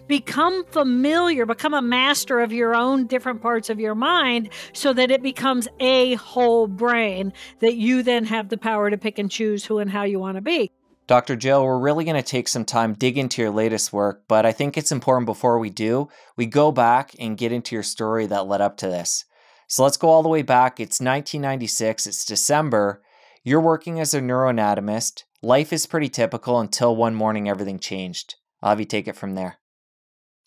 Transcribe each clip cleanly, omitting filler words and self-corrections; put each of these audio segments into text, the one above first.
become familiar, become a master of your own different parts of your mind so that it becomes a whole brain that you then have the power to pick and choose who and how you want to be. Dr. Jill, we're really going to take some time, dig into your latest work, but I think it's important before we do, we go back and get into your story that led up to this. So let's go all the way back. It's 1996, it's December. You're working as a neuroanatomist. Life is pretty typical until one morning everything changed. I'll have you take it from there.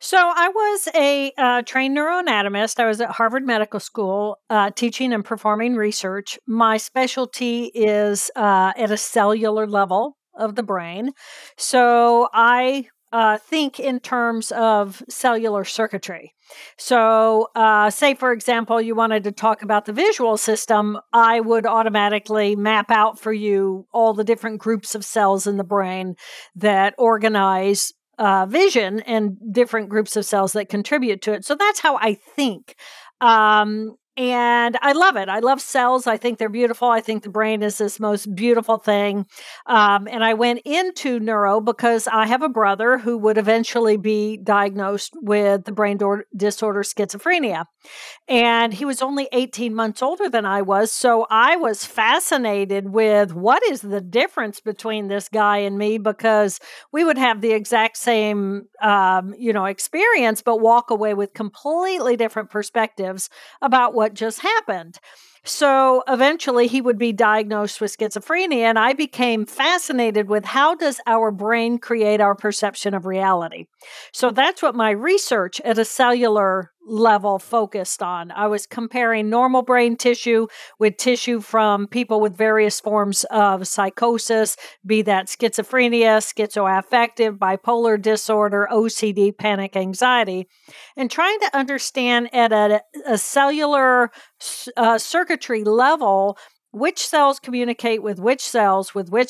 So I was a trained neuroanatomist. I was at Harvard Medical School teaching and performing research. My specialty is at a cellular level of the brain. So I think in terms of cellular circuitry. So say, for example, you wanted to talk about the visual system, I would automatically map out for you all the different groups of cells in the brain that organize vision and different groups of cells that contribute to it. So that's how I think. And I love it. I love cells. I think they're beautiful. I think the brain is this most beautiful thing. And I went into neuro because I have a brother who would eventually be diagnosed with the brain disorder schizophrenia. And he was only 18 months older than I was. So I was fascinated with what is the difference between this guy and me, because we would have the exact same, experience, but walk away with completely different perspectives about what just happened. So eventually he would be diagnosed with schizophrenia, and I became fascinated with how does our brain create our perception of reality. So that's what my research at a cellular level focused on. I was comparing normal brain tissue with tissue from people with various forms of psychosis, be that schizophrenia, schizoaffective, bipolar disorder, OCD, panic, anxiety, and trying to understand at a cellular circuitry level which cells communicate with which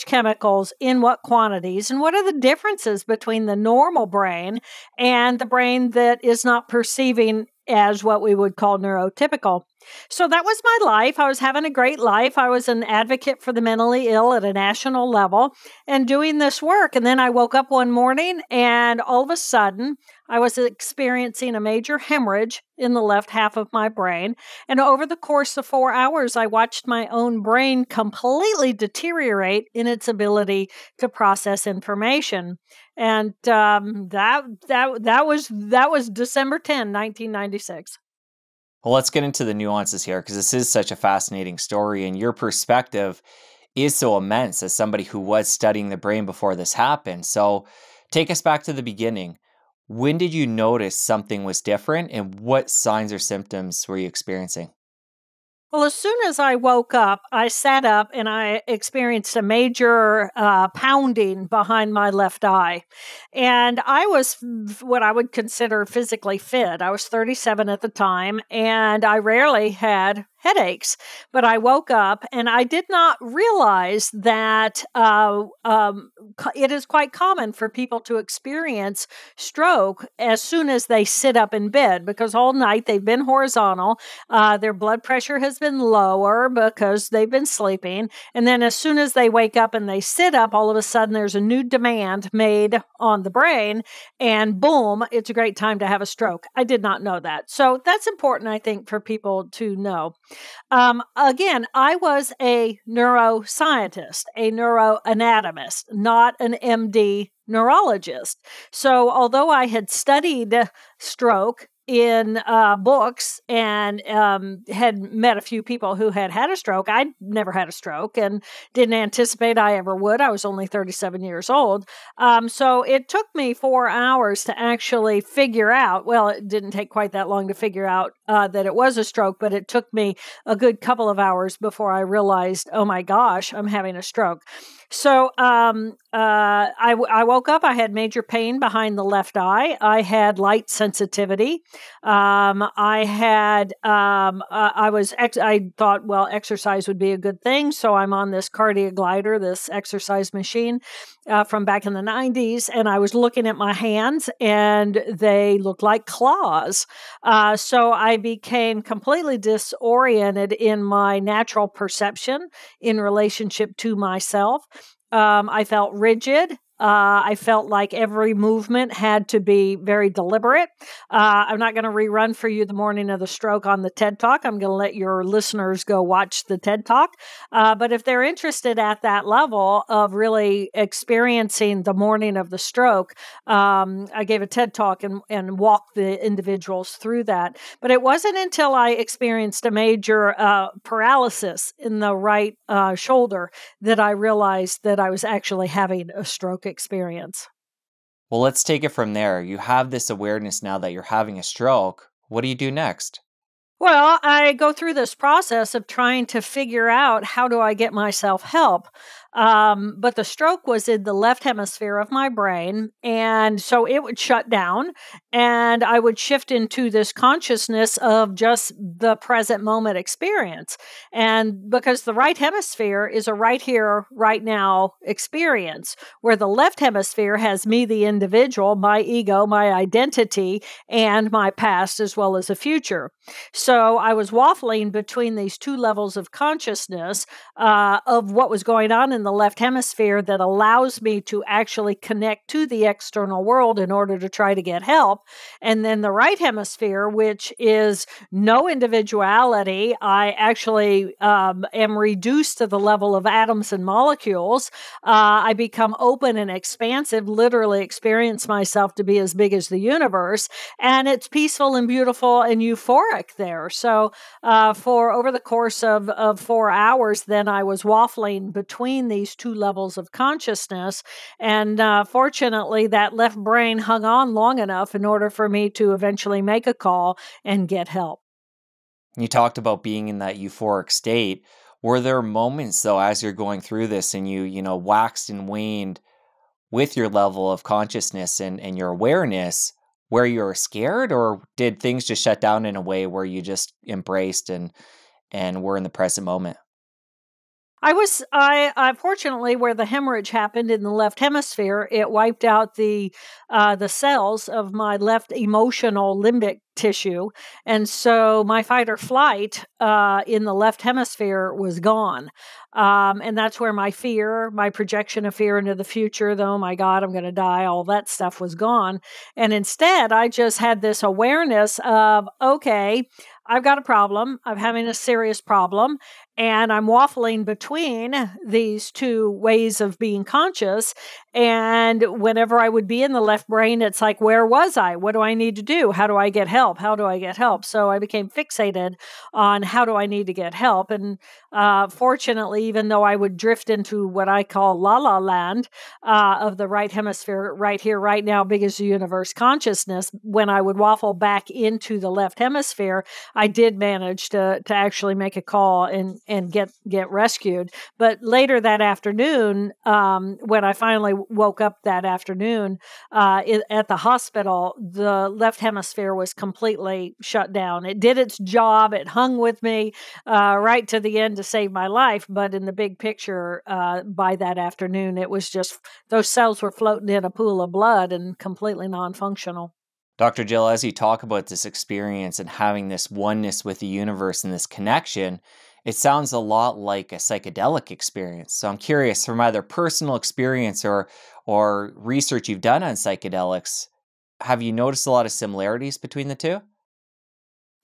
chemicals, in what quantities, and what are the differences between the normal brain and the brain that is not perceiving as what we would call neurotypical. So that was my life. I was having a great life. I was an advocate for the mentally ill at a national level and doing this work. And then I woke up one morning and all of a sudden I was experiencing a major hemorrhage in the left half of my brain. And over the course of 4 hours, I watched my own brain completely deteriorate in its ability to process information. And that was December 10, 1996. Well, let's get into the nuances here, because this is such a fascinating story, and your perspective is so immense as somebody who was studying the brain before this happened. So take us back to the beginning. When did you notice something was different, and what signs or symptoms were you experiencing? Well, as soon as I woke up, I sat up and I experienced a major pounding behind my left eye. And I was what I would consider physically fit. I was 37 at the time, and I rarely had headaches. But I woke up and I did not realize that it is quite common for people to experience stroke as soon as they sit up in bed, because all night they've been horizontal. Their blood pressure has been lower because they've been sleeping. And then as soon as they wake up and they sit up, all of a sudden there's a new demand made on the brain, and boom, it's a great time to have a stroke. I did not know that. So that's important, I think, for people to know. Again, I was a neuroscientist, a neuroanatomist, not an MD neurologist. So although I had studied stroke in books and had met a few people who had had a stroke, I'd never had a stroke and didn't anticipate I ever would. I was only 37 years old. So it took me 4 hours to actually figure out, well, it didn't take quite that long to figure out that it was a stroke, but it took me a good couple of hours before I realized, oh my gosh, I'm having a stroke. So I woke up, I had major pain behind the left eye. I had light sensitivity. I thought, well, exercise would be a good thing. So I'm on this cardia glider, this exercise machine from back in the 90s. And I was looking at my hands and they looked like claws. So I became completely disoriented in my natural perception in relationship to myself. I felt rigid. I felt like every movement had to be very deliberate. I'm not going to rerun for you the morning of the stroke on the TED Talk. I'm going to let your listeners go watch the TED Talk. But if they're interested at that level of really experiencing the morning of the stroke, I gave a TED Talk and walked the individuals through that. But it wasn't until I experienced a major paralysis in the right shoulder that I realized that I was actually having a stroke experience. Well, let's take it from there. You have this awareness now that you're having a stroke. What do you do next? Well, I go through this process of trying to figure out how do I get myself help. But the stroke was in the left hemisphere of my brain. And so it would shut down and I would shift into this consciousness of just the present moment experience. And because the right hemisphere is a right here, right now experience, where the left hemisphere has me, the individual, my ego, my identity, and my past as well as the future. So I was waffling between these two levels of consciousness of what was going on in the left hemisphere that allows me to actually connect to the external world in order to try to get help. And then the right hemisphere, which is no individuality. I actually am reduced to the level of atoms and molecules. I become open and expansive, literally experience myself to be as big as the universe. And it's peaceful and beautiful and euphoric there. So for over the course of 4 hours, then I was waffling between these two levels of consciousness. And fortunately, that left brain hung on long enough in order for me to eventually make a call and get help. You talked about being in that euphoric state. Were there moments though as you're going through this and you waxed and waned with your level of consciousness and your awareness where you were scared, or did things just shut down in a way where you just embraced and were in the present moment? I fortunately, where the hemorrhage happened in the left hemisphere, it wiped out the cells of my left emotional limbic tissue, and so my fight or flight in the left hemisphere was gone. And that's where my fear, my projection of fear into the future, the oh my God, I'm going to die, all that stuff was gone. And instead, I just had this awareness of, okay, I've got a problem. I'm having a serious problem. And I'm waffling between these two ways of being conscious. And whenever I would be in the left brain, it's like, where was I? What do I need to do? How do I get help? How do I get help? So I became fixated on how do I need to get help. And fortunately, even though I would drift into what I call la la land of the right hemisphere, right here, right now, big as the universe consciousness, when I would waffle back into the left hemisphere, I did manage to actually make a call and get rescued. But later that afternoon, when I finally woke up that afternoon at the hospital, the left hemisphere was completely shut down. It did its job. It hung with me right to the end to save my life. But in the big picture, by that afternoon, it was just those cells were floating in a pool of blood and completely non-functional. Dr. Jill, as you talk about this experience and having this oneness with the universe and this connection, it sounds a lot like a psychedelic experience. So I'm curious, from either personal experience or research you've done on psychedelics, have you noticed a lot of similarities between the two?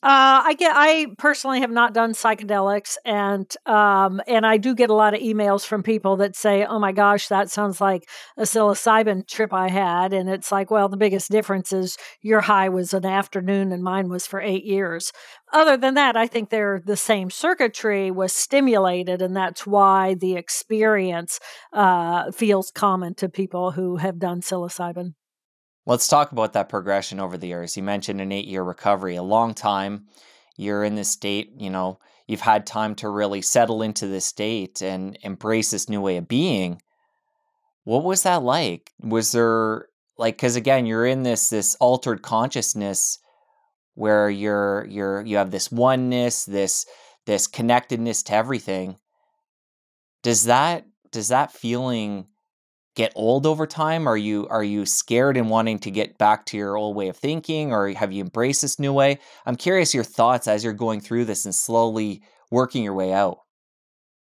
I personally have not done psychedelics, and I do get a lot of emails from people that say, "Oh my gosh, that sounds like a psilocybin trip I had," and it's like, well, the biggest difference is your high was an afternoon and mine was for 8 years. Other than that, I think they're the same circuitry was stimulated, and that's why the experience feels common to people who have done psilocybin. Let's talk about that progression over the years. You mentioned an 8-year recovery, a long time. You're in this state, you've had time to really settle into this state and embrace this new way of being. What was that like? Was there because again, you're in this altered consciousness where you have this oneness, this connectedness to everything. Does that feeling get old over time? Are you scared and wanting to get back to your old way of thinking, or have you embraced this new way? I'm curious your thoughts as you're going through this and slowly working your way out.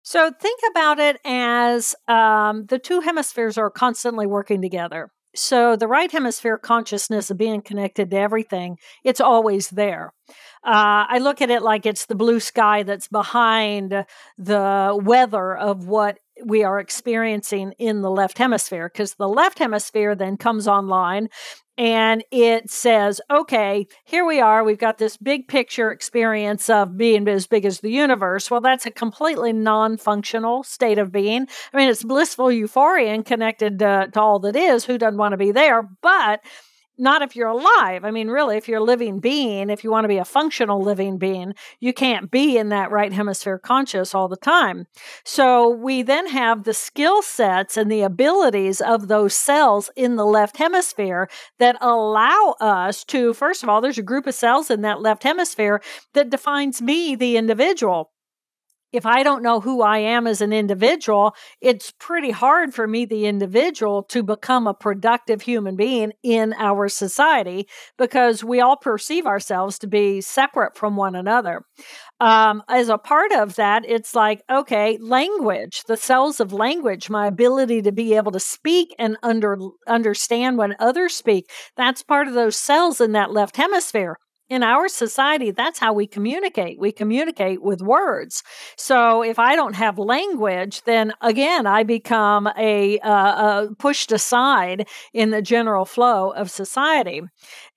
So think about it as the two hemispheres are constantly working together. So the right hemisphere consciousness of being connected to everything, it's always there. I look at it like it's the blue sky that's behind the weather of what we are experiencing in the left hemisphere, because the left hemisphere then comes online and it says, okay, here we are. We've got this big picture experience of being as big as the universe. Well, that's a completely non-functional state of being. I mean, it's blissful euphoria and connected to all that is. Who doesn't want to be there? But not if you're alive. I mean, really, if you're a living being, if you want to be a functional living being, you can't be in that right hemisphere conscious all the time. So we then have the skill sets and the abilities of those cells in the left hemisphere that allow us to, first of all, there's a group of cells in that left hemisphere that defines me, the individual. If I don't know who I am as an individual, it's pretty hard for me, the individual, to become a productive human being in our society because we all perceive ourselves to be separate from one another. As a part of that, it's like, okay, language, the cells of language, my ability to be able to speak and understand when others speak, that's part of those cells in that left hemisphere. In our society, that's how we communicate. We communicate with words. So if I don't have language, then again, I become pushed aside in the general flow of society.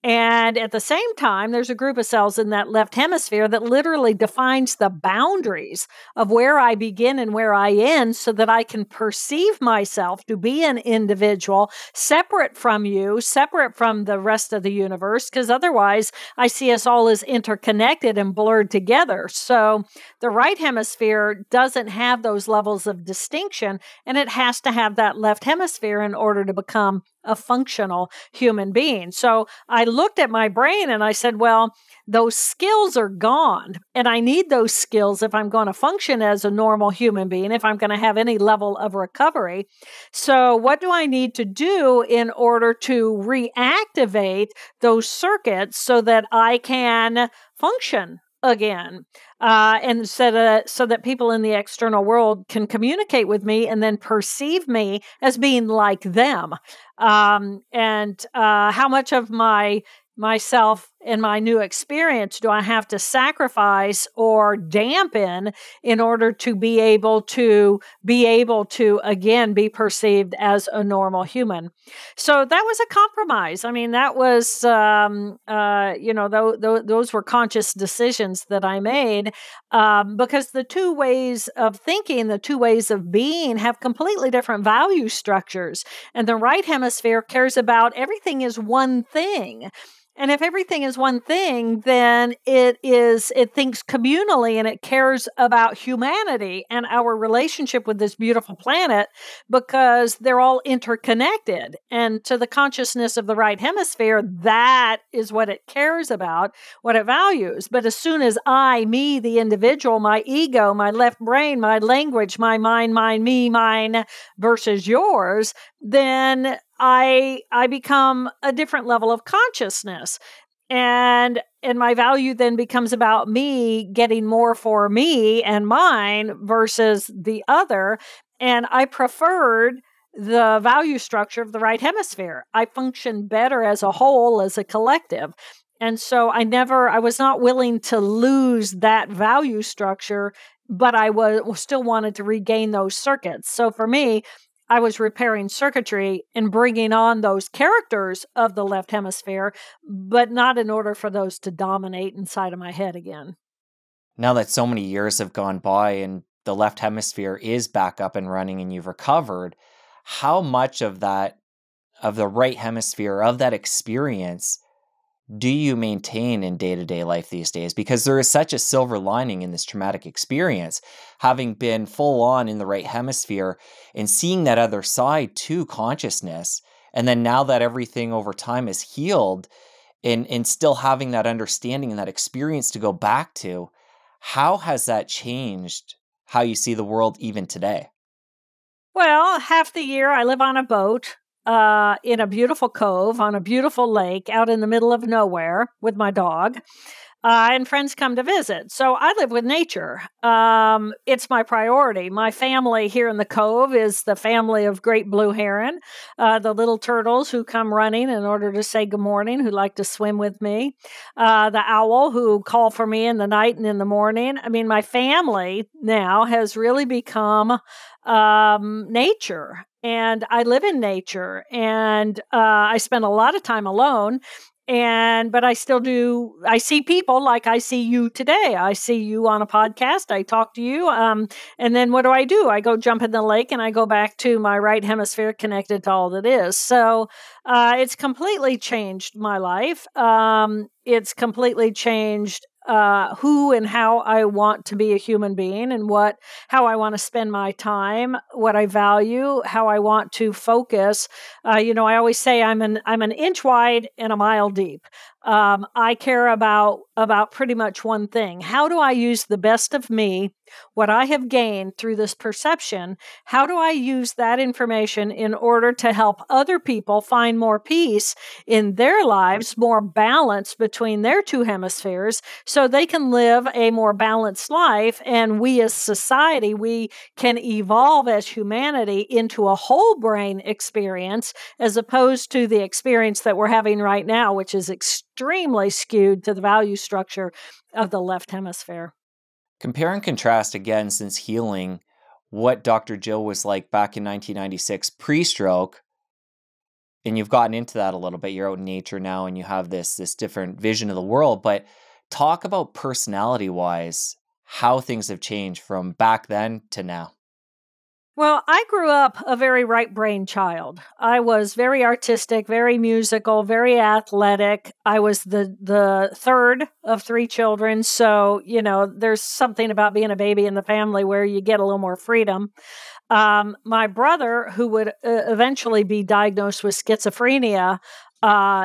And at the same time, there's a group of cells in that left hemisphere that literally defines the boundaries of where I begin and where I end so that I can perceive myself to be an individual separate from you, separate from the rest of the universe, because otherwise I see us all as interconnected and blurred together. So the right hemisphere doesn't have those levels of distinction, and it has to have that left hemisphere in order to become a functional human being. So I looked at my brain and I said, well, those skills are gone. And I need those skills if I'm going to function as a normal human being, if I'm going to have any level of recovery. So what do I need to do in order to reactivate those circuits so that I can function again, and so that people in the external world can communicate with me and then perceive me as being like them. And how much of myself and my new experience do I have to sacrifice or dampen in order to be able to again be perceived as a normal human? So that was a compromise. I mean, that was those were conscious decisions that I made, because the two ways of thinking, the two ways of being, have completely different value structures, and the right hemisphere cares about everything is one thing. And if everything is one thing, then it thinks communally and it cares about humanity and our relationship with this beautiful planet because they're all interconnected. And to the consciousness of the right hemisphere, that is what it cares about, what it values. But as soon as I, me, the individual, my ego, my left brain, my language, my mind, mine, me, mine versus yours, then I become a different level of consciousness. And my value then becomes about me getting more for me and mine versus the other. And I preferred the value structure of the right hemisphere. I function better as a whole, as a collective. And so I was not willing to lose that value structure, but I still wanted to regain those circuits. So for me, I was repairing circuitry and bringing on those characters of the left hemisphere, but not in order for those to dominate inside of my head again. Now that so many years have gone by and the left hemisphere is back up and running and you've recovered, how much of that, of the right hemisphere, of that experience, do you maintain in day-to-day life these days? Because there is such a silver lining in this traumatic experience, having been full on in the right hemisphere and seeing that other side to consciousness. And then now that everything over time is healed and still having that understanding and that experience to go back to, how has that changed how you see the world even today? Well, half the year I live on a boat in a beautiful cove on a beautiful lake out in the middle of nowhere with my dog. and friends come to visit. So I live with nature. It's my priority. My family here in the Cove is the family of great blue heron, the little turtles who come running in order to say good morning, who like to swim with me, the owl who call for me in the night and in the morning. I mean, my family now has really become nature. And I live in nature, and I spend a lot of time alone. But I still do, I see people like I see you today. I see you on a podcast. I talk to you. And then what do? I go jump in the lake and I go back to my right hemisphere connected to all that is. So it's completely changed my life. It's completely changed who and how I want to be a human being, and how I want to spend my time, what I value, how I want to focus. I always say I'm an inch wide and a mile deep. I care about pretty much one thing. How do I use the best of me, what I have gained through this perception? How do I use that information in order to help other people find more peace in their lives, more balance between their two hemispheres, so they can live a more balanced life? And we as society, we can evolve as humanity into a whole brain experience, as opposed to the experience that we're having right now, which is extremely skewed to the value structure of the left hemisphere. Compare and contrast again, since healing, what Dr. Jill was like back in 1996 pre-stroke, and you've gotten into that a little bit. You're out in nature now and you have this different vision of the world, but talk about personality-wise, how things have changed from back then to now. Well, I grew up a very right-brained child. I was very artistic, very musical, very athletic. I was the third of three children. So, there's something about being a baby in the family where you get a little more freedom. My brother, who would eventually be diagnosed with schizophrenia,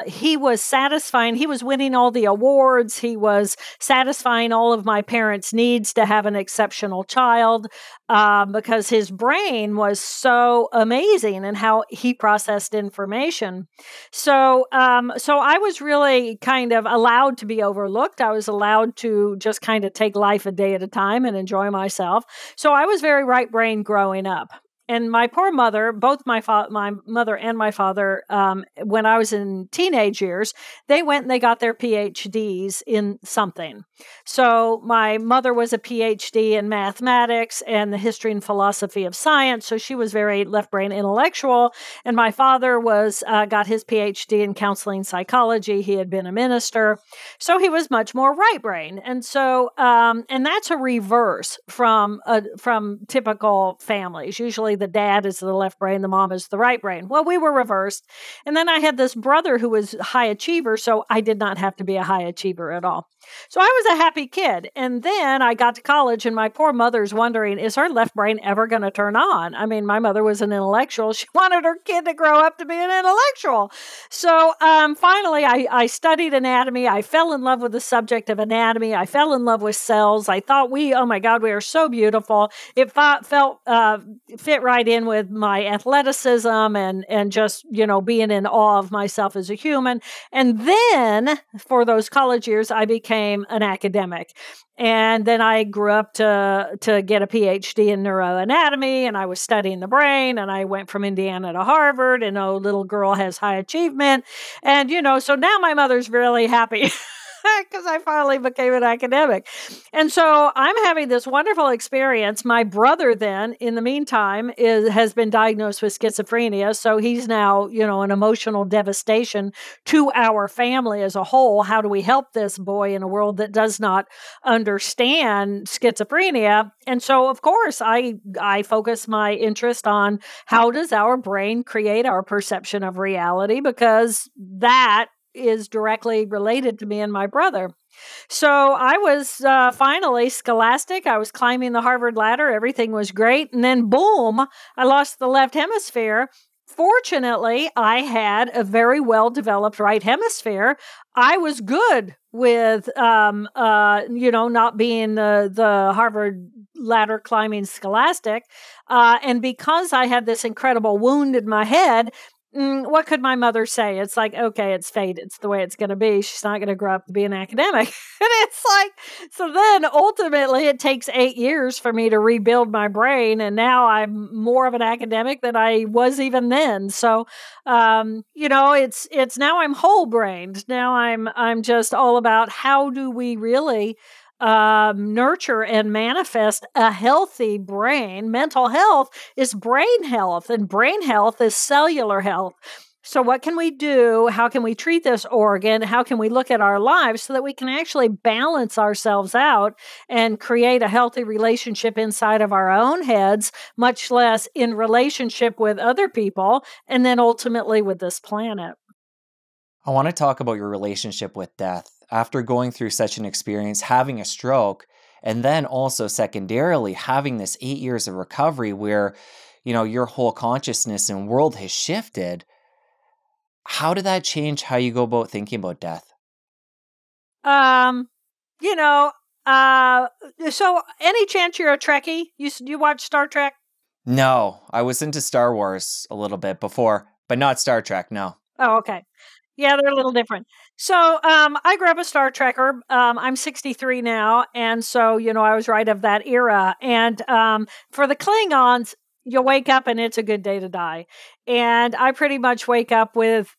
he was satisfying. He was winning all the awards. He was satisfying all of my parents' needs to have an exceptional child, because his brain was so amazing and how he processed information. So I was really kind of allowed to be overlooked. I was allowed to just kind of take life a day at a time and enjoy myself. So I was very right-brained growing up. And my poor mother, both my mother and my father, when I was in teenage years, they went and they got their PhDs in something. So my mother was a PhD in mathematics and the history and philosophy of science. So she was very left brain intellectual. And my father got his PhD in counseling psychology. He had been a minister. So he was much more right brain. And so, and that's a reverse from typical families. Usually the dad is the left brain, the mom is the right brain. Well, we were reversed. And then I had this brother who was a high achiever, so I did not have to be a high achiever at all. So I was a happy kid. And then I got to college, and my poor mother's wondering, is her left brain ever going to turn on? I mean, my mother was an intellectual. She wanted her kid to grow up to be an intellectual. So finally, I studied anatomy. I fell in love with the subject of anatomy. I fell in love with cells. I thought oh my God, we are so beautiful. It fit right in with my athleticism and just, being in awe of myself as a human. And then for those college years, I became an academic. And then I grew up to get a PhD in neuroanatomy, and I was studying the brain, and I went from Indiana to Harvard, and little girl has high achievement. And, so now my mother's really happy. Because I finally became an academic. And so I'm having this wonderful experience. My brother then, in the meantime, has been diagnosed with schizophrenia. So he's now, an emotional devastation to our family as a whole. How do we help this boy in a world that does not understand schizophrenia? And so, of course, I focus my interest on how does our brain create our perception of reality, because that is directly related to me and my brother. So I was finally scholastic. I was climbing the Harvard ladder. Everything was great. And then boom, I lost the left hemisphere. Fortunately, I had a very well-developed right hemisphere. I was good with, not being the Harvard ladder climbing scholastic. And because I had this incredible wound in my head, what could my mother say? It's like, okay, it's fate. It's the way it's going to be. She's not going to grow up to be an academic. And it's like, so then ultimately it takes 8 years for me to rebuild my brain. And now I'm more of an academic than I was even then. So, it's now I'm whole brained. Now I'm just all about how do we really nurture and manifest a healthy brain. Mental health is brain health, and brain health is cellular health. So, what can we do? How can we treat this organ? How can we look at our lives so that we can actually balance ourselves out and create a healthy relationship inside of our own heads, much less in relationship with other people, and then ultimately with this planet? I want to talk about your relationship with death. After going through such an experience, having a stroke, and then also secondarily having this 8 years of recovery where, your whole consciousness and world has shifted, how did that change how you go about thinking about death? Um, you know, uh, so any chance you're a Trekkie? You watch Star Trek? No, I was into Star Wars a little bit before, but not Star Trek, no. Oh, okay. Yeah, they're a little different. So, I grew up a Star Trekker. I'm 63 now, and so I was right of that era. And for the Klingons, you wake up and it's a good day to die. And I pretty much wake up with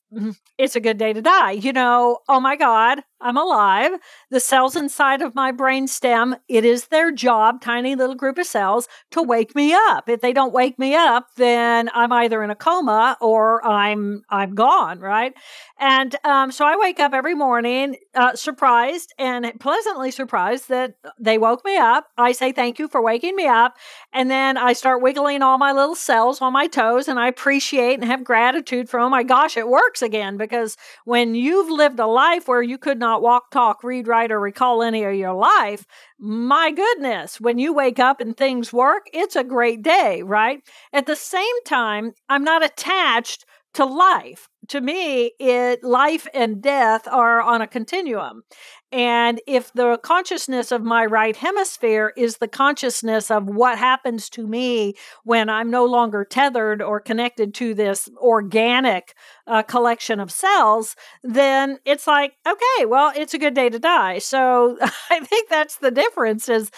it's a good day to die. Oh my God, I'm alive. The cells inside of my brain stem, it is their job, tiny little group of cells, to wake me up. If they don't wake me up, then I'm either in a coma or I'm gone, right? And so I wake up every morning surprised and pleasantly surprised that they woke me up. I say thank you for waking me up. And then I start wiggling all my little cells on my toes and I appreciate and have gratitude for, oh my gosh, it works again. Because when you've lived a life where you could not walk, talk, read, write, or recall any of your life, my goodness, when you wake up and things work, it's a great day, right? At the same time, I'm not attached to life. To me, life and death are on a continuum. And if the consciousness of my right hemisphere is the consciousness of what happens to me when I'm no longer tethered or connected to this organic collection of cells, then it's like, okay, well, it's a good day to die. So I think that's the difference is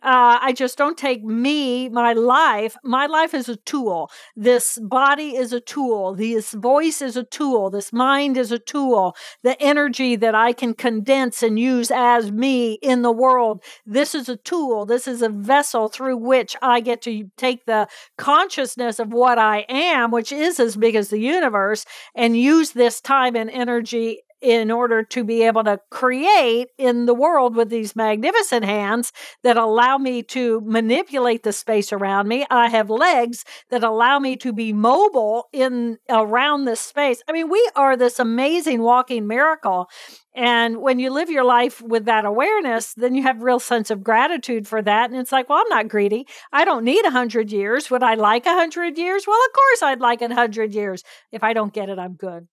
I just don't take me, my life. My life is a tool. This body is a tool. This voice is a tool. This mind is a tool. The energy that I can condense and use as me in the world, this is a tool. This is a vessel through which I get to take the consciousness of what I am, which is as big as the universe, and use this time and energy in order to be able to create in the world with these magnificent hands that allow me to manipulate the space around me. I have legs that allow me to be mobile in around this space. I mean, we are this amazing walking miracle. And when you live your life with that awareness, then you have real sense of gratitude for that. And it's like, well, I'm not greedy. I don't need 100 years. Would I like 100 years? Well, of course I'd like 100 years. If I don't get it, I'm good.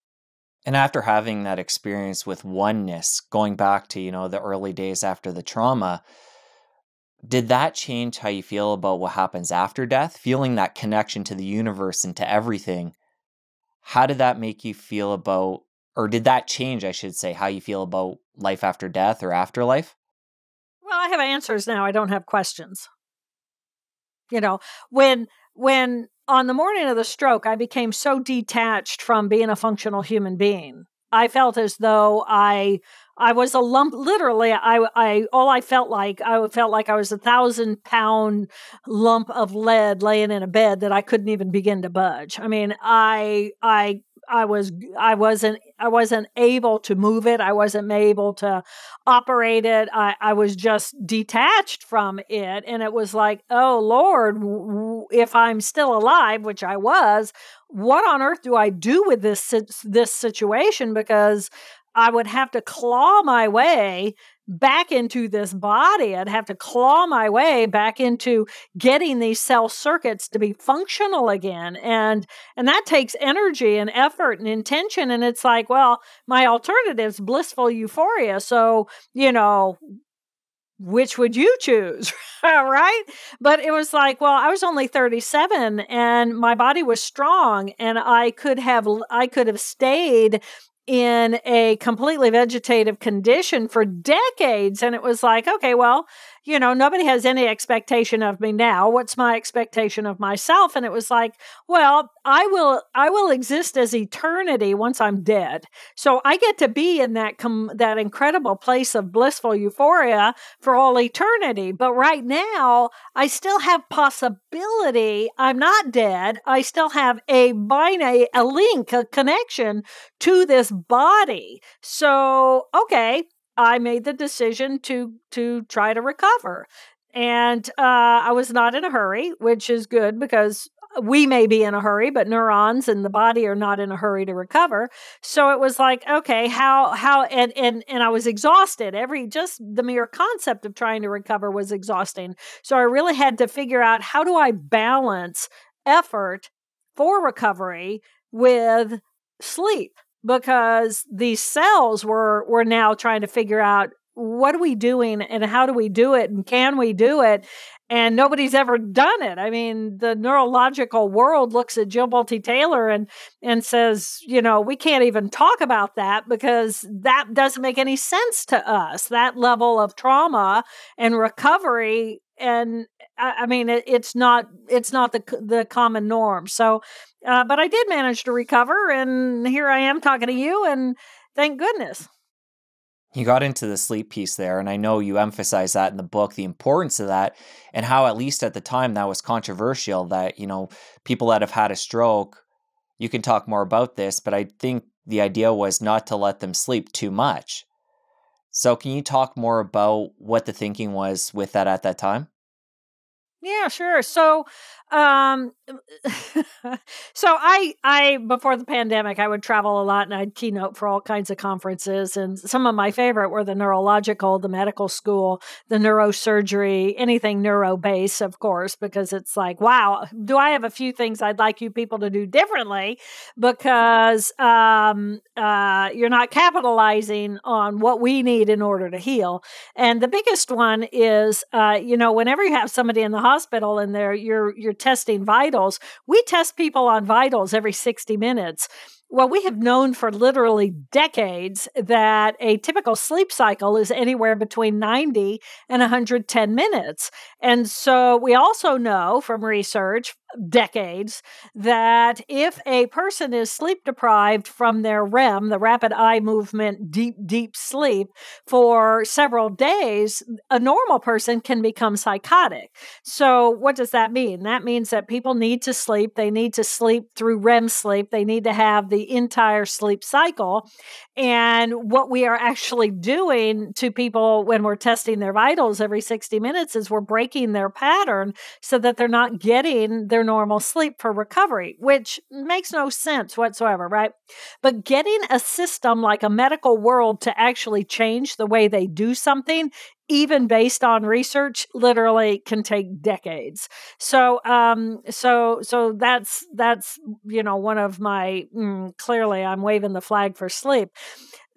And after having that experience with oneness, going back to, the early days after the trauma, did that change how you feel about what happens after death? Feeling that connection to the universe and to everything. How did that make you feel about, or did that change, I should say, how you feel about life after death or afterlife? Well, I have answers now. I don't have questions. When on the morning of the stroke, I became so detached from being a functional human being. I felt as though I was a lump. Literally, I felt like I was 1,000-pound lump of lead laying in a bed that I couldn't even begin to budge. I mean, I wasn't able to move it. I wasn't able to operate it. I was just detached from it. And it was like, oh Lord, if I'm still alive, which I was, what on earth do I do with this situation? Because I would have to claw my way back into this body. I'd have to claw my way back into getting these cell circuits to be functional again. And that takes energy and effort and intention. And it's like, well, my alternative's blissful euphoria. So, which would you choose? Right? But it was like, well, I was only 37 and my body was strong, and I could have stayed in a completely vegetative condition for decades. And it was like, okay, well, nobody has any expectation of me now. What's my expectation of myself? And it was like, well, I will exist as eternity once I'm dead. So I get to be in that incredible place of blissful euphoria for all eternity. But right now, I still have possibility. I'm not dead. I still have a link, a connection to this body. So, okay, I made the decision to try to recover. And I was not in a hurry, which is good because we may be in a hurry, but neurons and the body are not in a hurry to recover. So it was like, okay, and I was exhausted. Just the mere concept of trying to recover was exhausting. So I really had to figure out, how do I balance effort for recovery with sleep? Because these cells were now trying to figure out, what are we doing and how do we do it and can we do it? And nobody's ever done it. I mean, the neurological world looks at Bolte Taylor and says, we can't even talk about that because that doesn't make any sense to us, that level of trauma and recovery. And I mean, it's not the common norm. So, but I did manage to recover, and here I am talking to you, and thank goodness. You got into the sleep piece there, and I know you emphasize that in the book, the importance of that, and how at least at the time that was controversial, that, people that have had a stroke, you can talk more about this, but I think the idea was not to let them sleep too much. So can you talk more about what the thinking was with that at that time? Yeah, sure. So, I before the pandemic, I would travel a lot and I'd keynote for all kinds of conferences. And some of my favorite were the neurological, the medical school, the neurosurgery, anything neuro-based, of course, because it's like, wow, do I have a few things I'd like you people to do differently? Because you're not capitalizing on what we need in order to heal. And the biggest one is, whenever you have somebody in the hospital and you're testing vitals, we test people on vitals every 60 minutes. Well, we have known for literally decades that a typical sleep cycle is anywhere between 90 and 110 minutes. And so we also know from research, decades, that if a person is sleep deprived from their REM, the rapid eye movement, deep sleep, for several days, a normal person can become psychotic. So what does that mean? That means that people need to sleep. They need to sleep through REM sleep. They need to have the entire sleep cycle. And what we are actually doing to people when we're testing their vitals every 60 minutes is we're breaking their pattern so that they're not getting their normal sleep for recovery, which makes no sense whatsoever, right? But getting a system like a medical world to actually change the way they do something, even based on research, literally can take decades. So that's one of my clearly I'm waving the flag for sleep.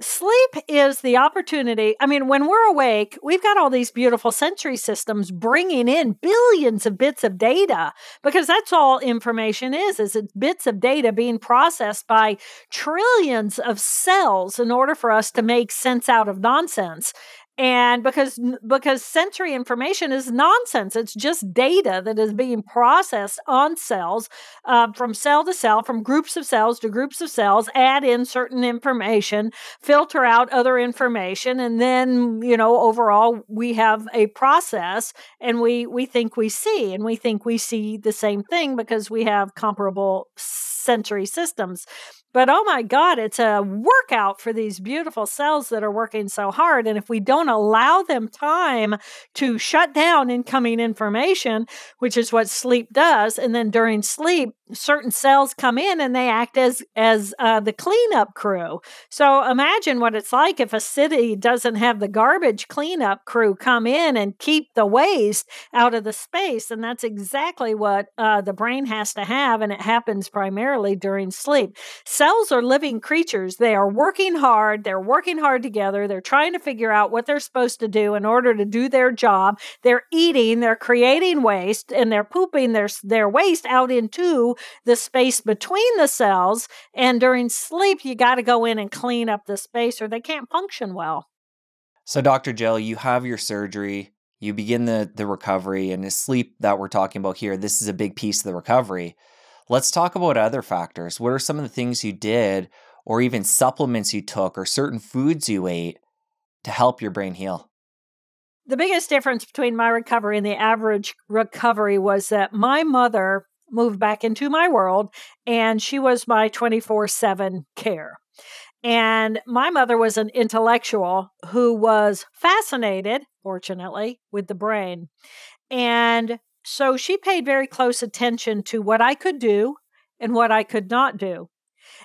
Sleep is the opportunity. I mean, when we're awake, we've got all these beautiful sensory systems bringing in billions of bits of data, because that's all information is it's bits of data being processed by trillions of cells in order for us to make sense out of nonsense. And because sensory information is nonsense, it's just data that is being processed on cells, from cell to cell, from groups of cells to groups of cells, add in certain information, filter out other information, and then, overall we have a process, and we think we see, and we think we see the same thing because we have comparable sensory systems. But oh my God, it's a workout for these beautiful cells that are working so hard. And if we don't allow them time to shut down incoming information, which is what sleep does, and then during sleep, certain cells come in and they act as the cleanup crew. So imagine what it's like if a city doesn't have the garbage cleanup crew come in and keep the waste out of the space. And that's exactly what the brain has to have, and it happens primarily during sleep. Cells are living creatures. They are working hard. They're working hard together. They're trying to figure out what they're supposed to do in order to do their job. They're eating, they're creating waste, and they're pooping their waste out into the space between the cells. And during sleep, you got to go in and clean up the space or they can't function well. So, Dr. Jill, you have your surgery, you begin the recovery, and the sleep that we're talking about here, this is a big piece of the recovery. Let's talk about other factors. What are some of the things you did, or even supplements you took, or certain foods you ate to help your brain heal? The biggest difference between my recovery and the average recovery was that my mother moved back into my world, and she was my 24/7 care. And my mother was an intellectual who was fascinated, fortunately, with the brain. And so she paid very close attention to what I could do and what I could not do.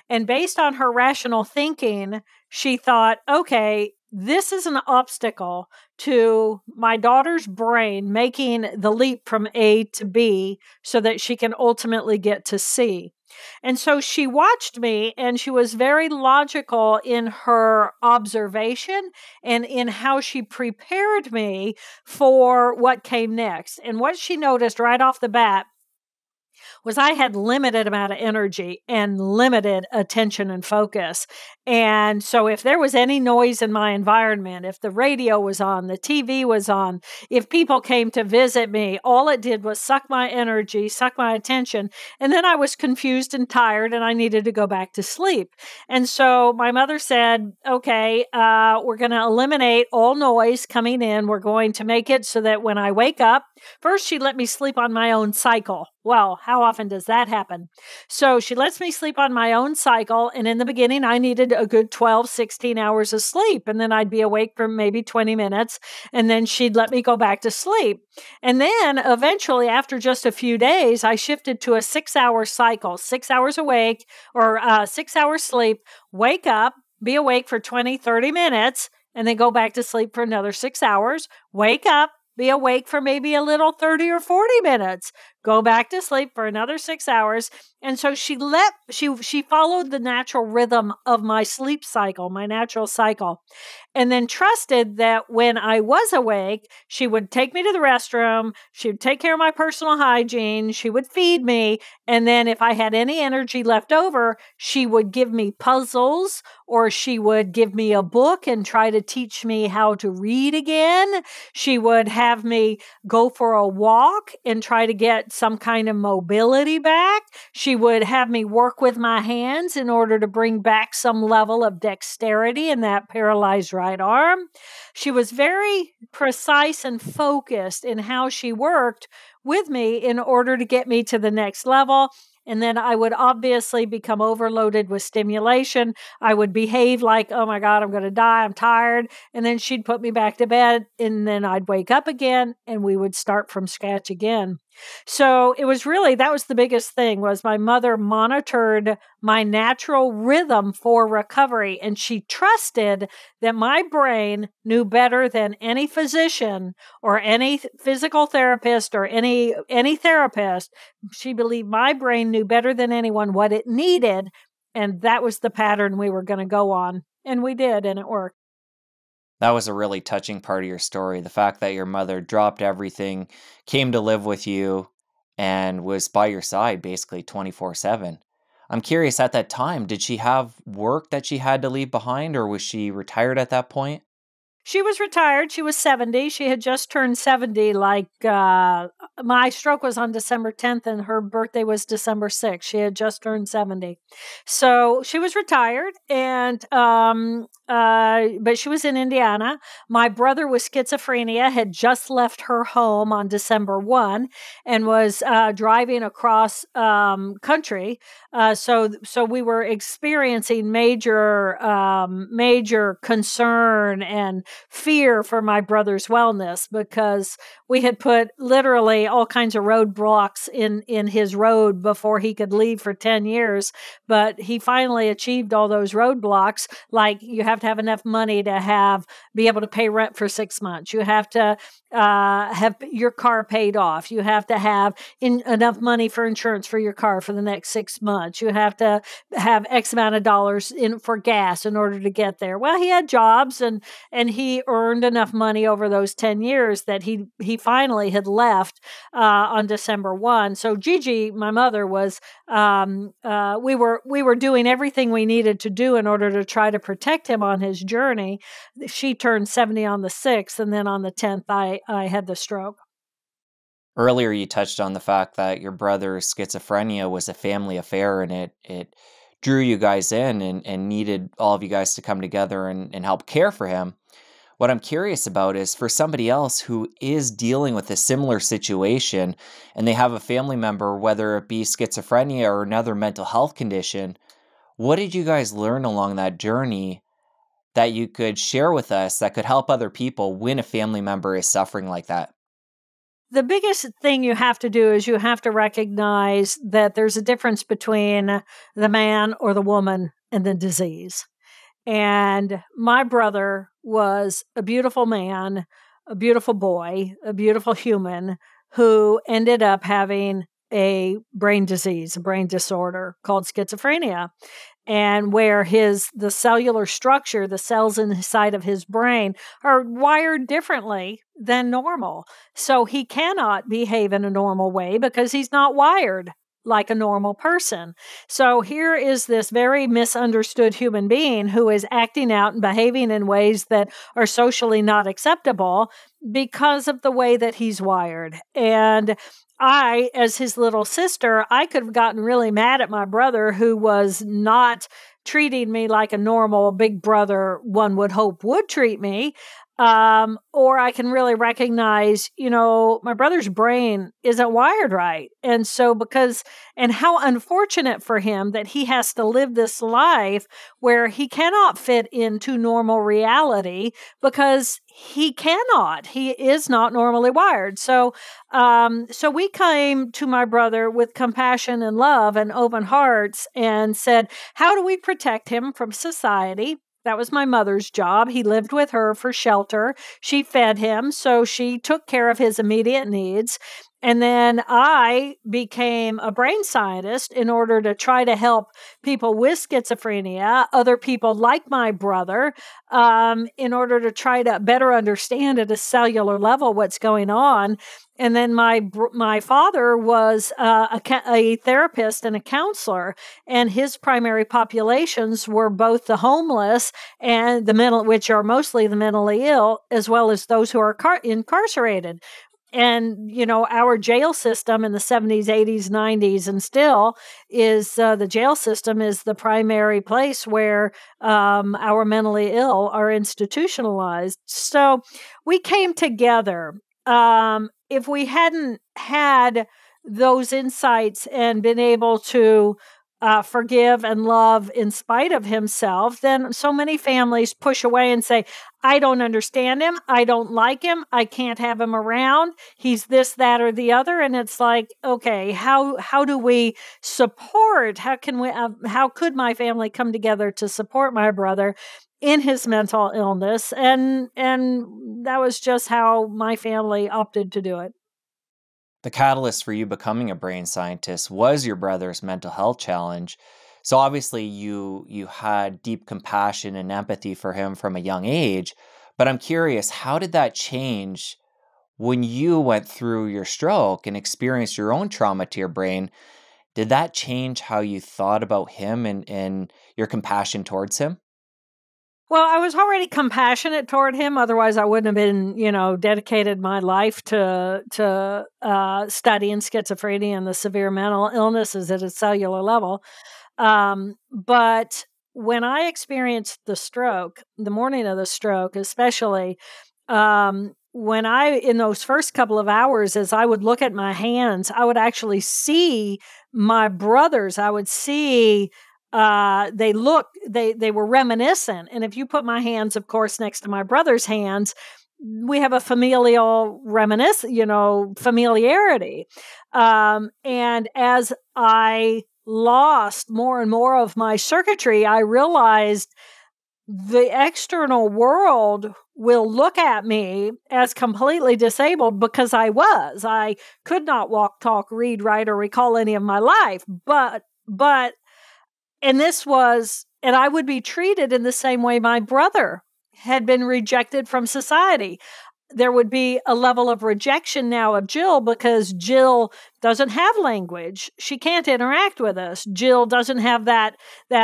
And based on her rational thinking, she thought, okay, this is an obstacle to my daughter's brain making the leap from A to B so that she can ultimately get to C. And so she watched me, and she was very logical in her observation and in how she prepared me for what came next. And what she noticed right off the bat was I had limited amount of energy and limited attention and focus. And so if there was any noise in my environment, if the radio was on, the TV was on, if people came to visit me, all it did was suck my energy, suck my attention. And then I was confused and tired and I needed to go back to sleep. And so my mother said, okay, we're going to eliminate all noise coming in. We're going to make it so that when I wake up, first she let me sleep on my own cycle. Well, how often does that happen? So she lets me sleep on my own cycle. And in the beginning, I needed a good 12, 16 hours of sleep. And then I'd be awake for maybe 20 minutes. And then she'd let me go back to sleep. And then eventually, after just a few days, I shifted to a 6-hour cycle, 6 hours awake or 6 hours sleep, wake up, be awake for 20, 30 minutes, and then go back to sleep for another 6 hours, wake up, be awake for maybe a little 30 or 40 minutes, go back to sleep for another 6 hours. And so she followed the natural rhythm of my sleep cycle, my natural cycle, and then trusted that when I was awake, she would take me to the restroom, she would take care of my personal hygiene, she would feed me, and then if I had any energy left over, she would give me puzzles, or she would give me a book and try to teach me how to read again. She would have me go for a walk and try to get some kind of mobility back. She would have me work with my hands in order to bring back some level of dexterity in that paralyzed right arm. She was very precise and focused in how she worked with me in order to get me to the next level. And then I would obviously become overloaded with stimulation. I would behave like, oh my God, I'm going to die. I'm tired. And then she'd put me back to bed, and then I'd wake up again and we would start from scratch again. So it was really, that was the biggest thing, was my mother monitored my natural rhythm for recovery. And she trusted that my brain knew better than any physician or any physical therapist or any therapist. She believed my brain knew better than anyone what it needed. And that was the pattern we were going to go on. And we did, and it worked. That was a really touching part of your story. The fact that your mother dropped everything, came to live with you, and was by your side basically 24/7. I'm curious, at that time, did she have work that she had to leave behind, or was she retired at that point? She was retired. She was 70. She had just turned 70. My stroke was on December 10th and her birthday was December 6th. She had just turned 70. So she was retired. And but she was in Indiana. My brother with schizophrenia had just left her home on December 1 and was driving across country. So we were experiencing major concern and fear for my brother's wellness, because we had put literally all kinds of roadblocks in his road before he could leave for 10 years. But he finally achieved all those roadblocks. Like, you have to have enough money to be able to pay rent for 6 months. You have to have your car paid off. You have to have enough money for insurance for your car for the next 6 months. You have to have X amount of dollars for gas in order to get there. Well, he had jobs, and he earned enough money over those 10 years that he finally had left on December 1. So Gigi, my mother, was we were doing everything we needed to do in order to try to protect him on his journey. She turned 70 on the 6th, and then on the 10th, I had the stroke. Earlier, you touched on the fact that your brother's schizophrenia was a family affair, and it drew you guys in and needed all of you guys to come together and help care for him. What I'm curious about is, for somebody else who is dealing with a similar situation and they have a family member, whether it be schizophrenia or another mental health condition, what did you guys learn along that journey that you could share with us that could help other people when a family member is suffering like that? The biggest thing you have to do is you have to recognize that there's a difference between the man or the woman and the disease. And my brother was a beautiful man, a beautiful boy, a beautiful human who ended up having a brain disease, a brain disorder called schizophrenia. And where the cellular structure, the cells inside of his brain, are wired differently than normal. So he cannot behave in a normal way because he's not wired like a normal person. So here is this very misunderstood human being who is acting out and behaving in ways that are socially not acceptable because of the way that he's wired. And I, as his little sister, I could have gotten really mad at my brother, who was not treating me like a normal big brother one would hope would treat me. Or I can really recognize, my brother's brain isn't wired right. And so and how unfortunate for him that he has to live this life where he cannot fit into normal reality because he is not normally wired. So we came to my brother with compassion and love and open hearts and said, how do we protect him from society? That was my mother's job. He lived with her for shelter. She fed him, so she took care of his immediate needs. And then I became a brain scientist in order to try to help people with schizophrenia, other people like my brother, in order to try to better understand at a cellular level what's going on. And then my father was a therapist and a counselor, and his primary populations were both the homeless and which are mostly the mentally ill, as well as those who are incarcerated. And, our jail system in the 70s, 80s, 90s, and still is the jail system is the primary place where our mentally ill are institutionalized. So we came together. If we hadn't had those insights and been able to forgive and love in spite of himself, then so many families push away and say, I don't understand him. I don't like him. I can't have him around. He's this, that, or the other. And it's like, okay, how do we support? How could my family come together to support my brother in his mental illness? And that was just how my family opted to do it. The catalyst for you becoming a brain scientist was your brother's mental health challenge. So obviously you had deep compassion and empathy for him from a young age, but I'm curious, how did that change when you went through your stroke and experienced your own trauma to your brain? Did that change how you thought about him and your compassion towards him? Well, I was already compassionate toward him. Otherwise, I wouldn't have been, dedicated my life to studying schizophrenia and the severe mental illnesses at a cellular level. But when I experienced the stroke, the morning of the stroke, especially, when in those first couple of hours, as I would look at my hands, I would actually see my brothers. I would see, they were reminiscent. And if you put my hands, of course, next to my brother's hands, we have a familiarity. And as I lost more and more of my circuitry, I realized the external world will look at me as completely disabled because I could not walk, talk, read, write, or recall any of my life. And I would be treated in the same way my brother had been rejected from society. There would be a level of rejection now of Jill because Jill doesn't have language. She can't interact with us. Jill doesn't have that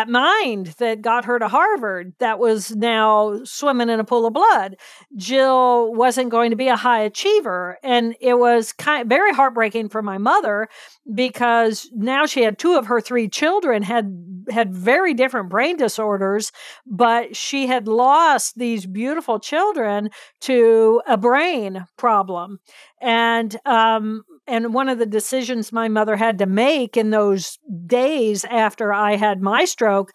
mind that got her to Harvard that was now swimming in a pool of blood. Jill wasn't going to be a high achiever. And it was very heartbreaking for my mother because now she had 2 of her 3 children had very different brain disorders, but she had lost these beautiful children to a brain problem. And one of the decisions my mother had to make in those days after I had my stroke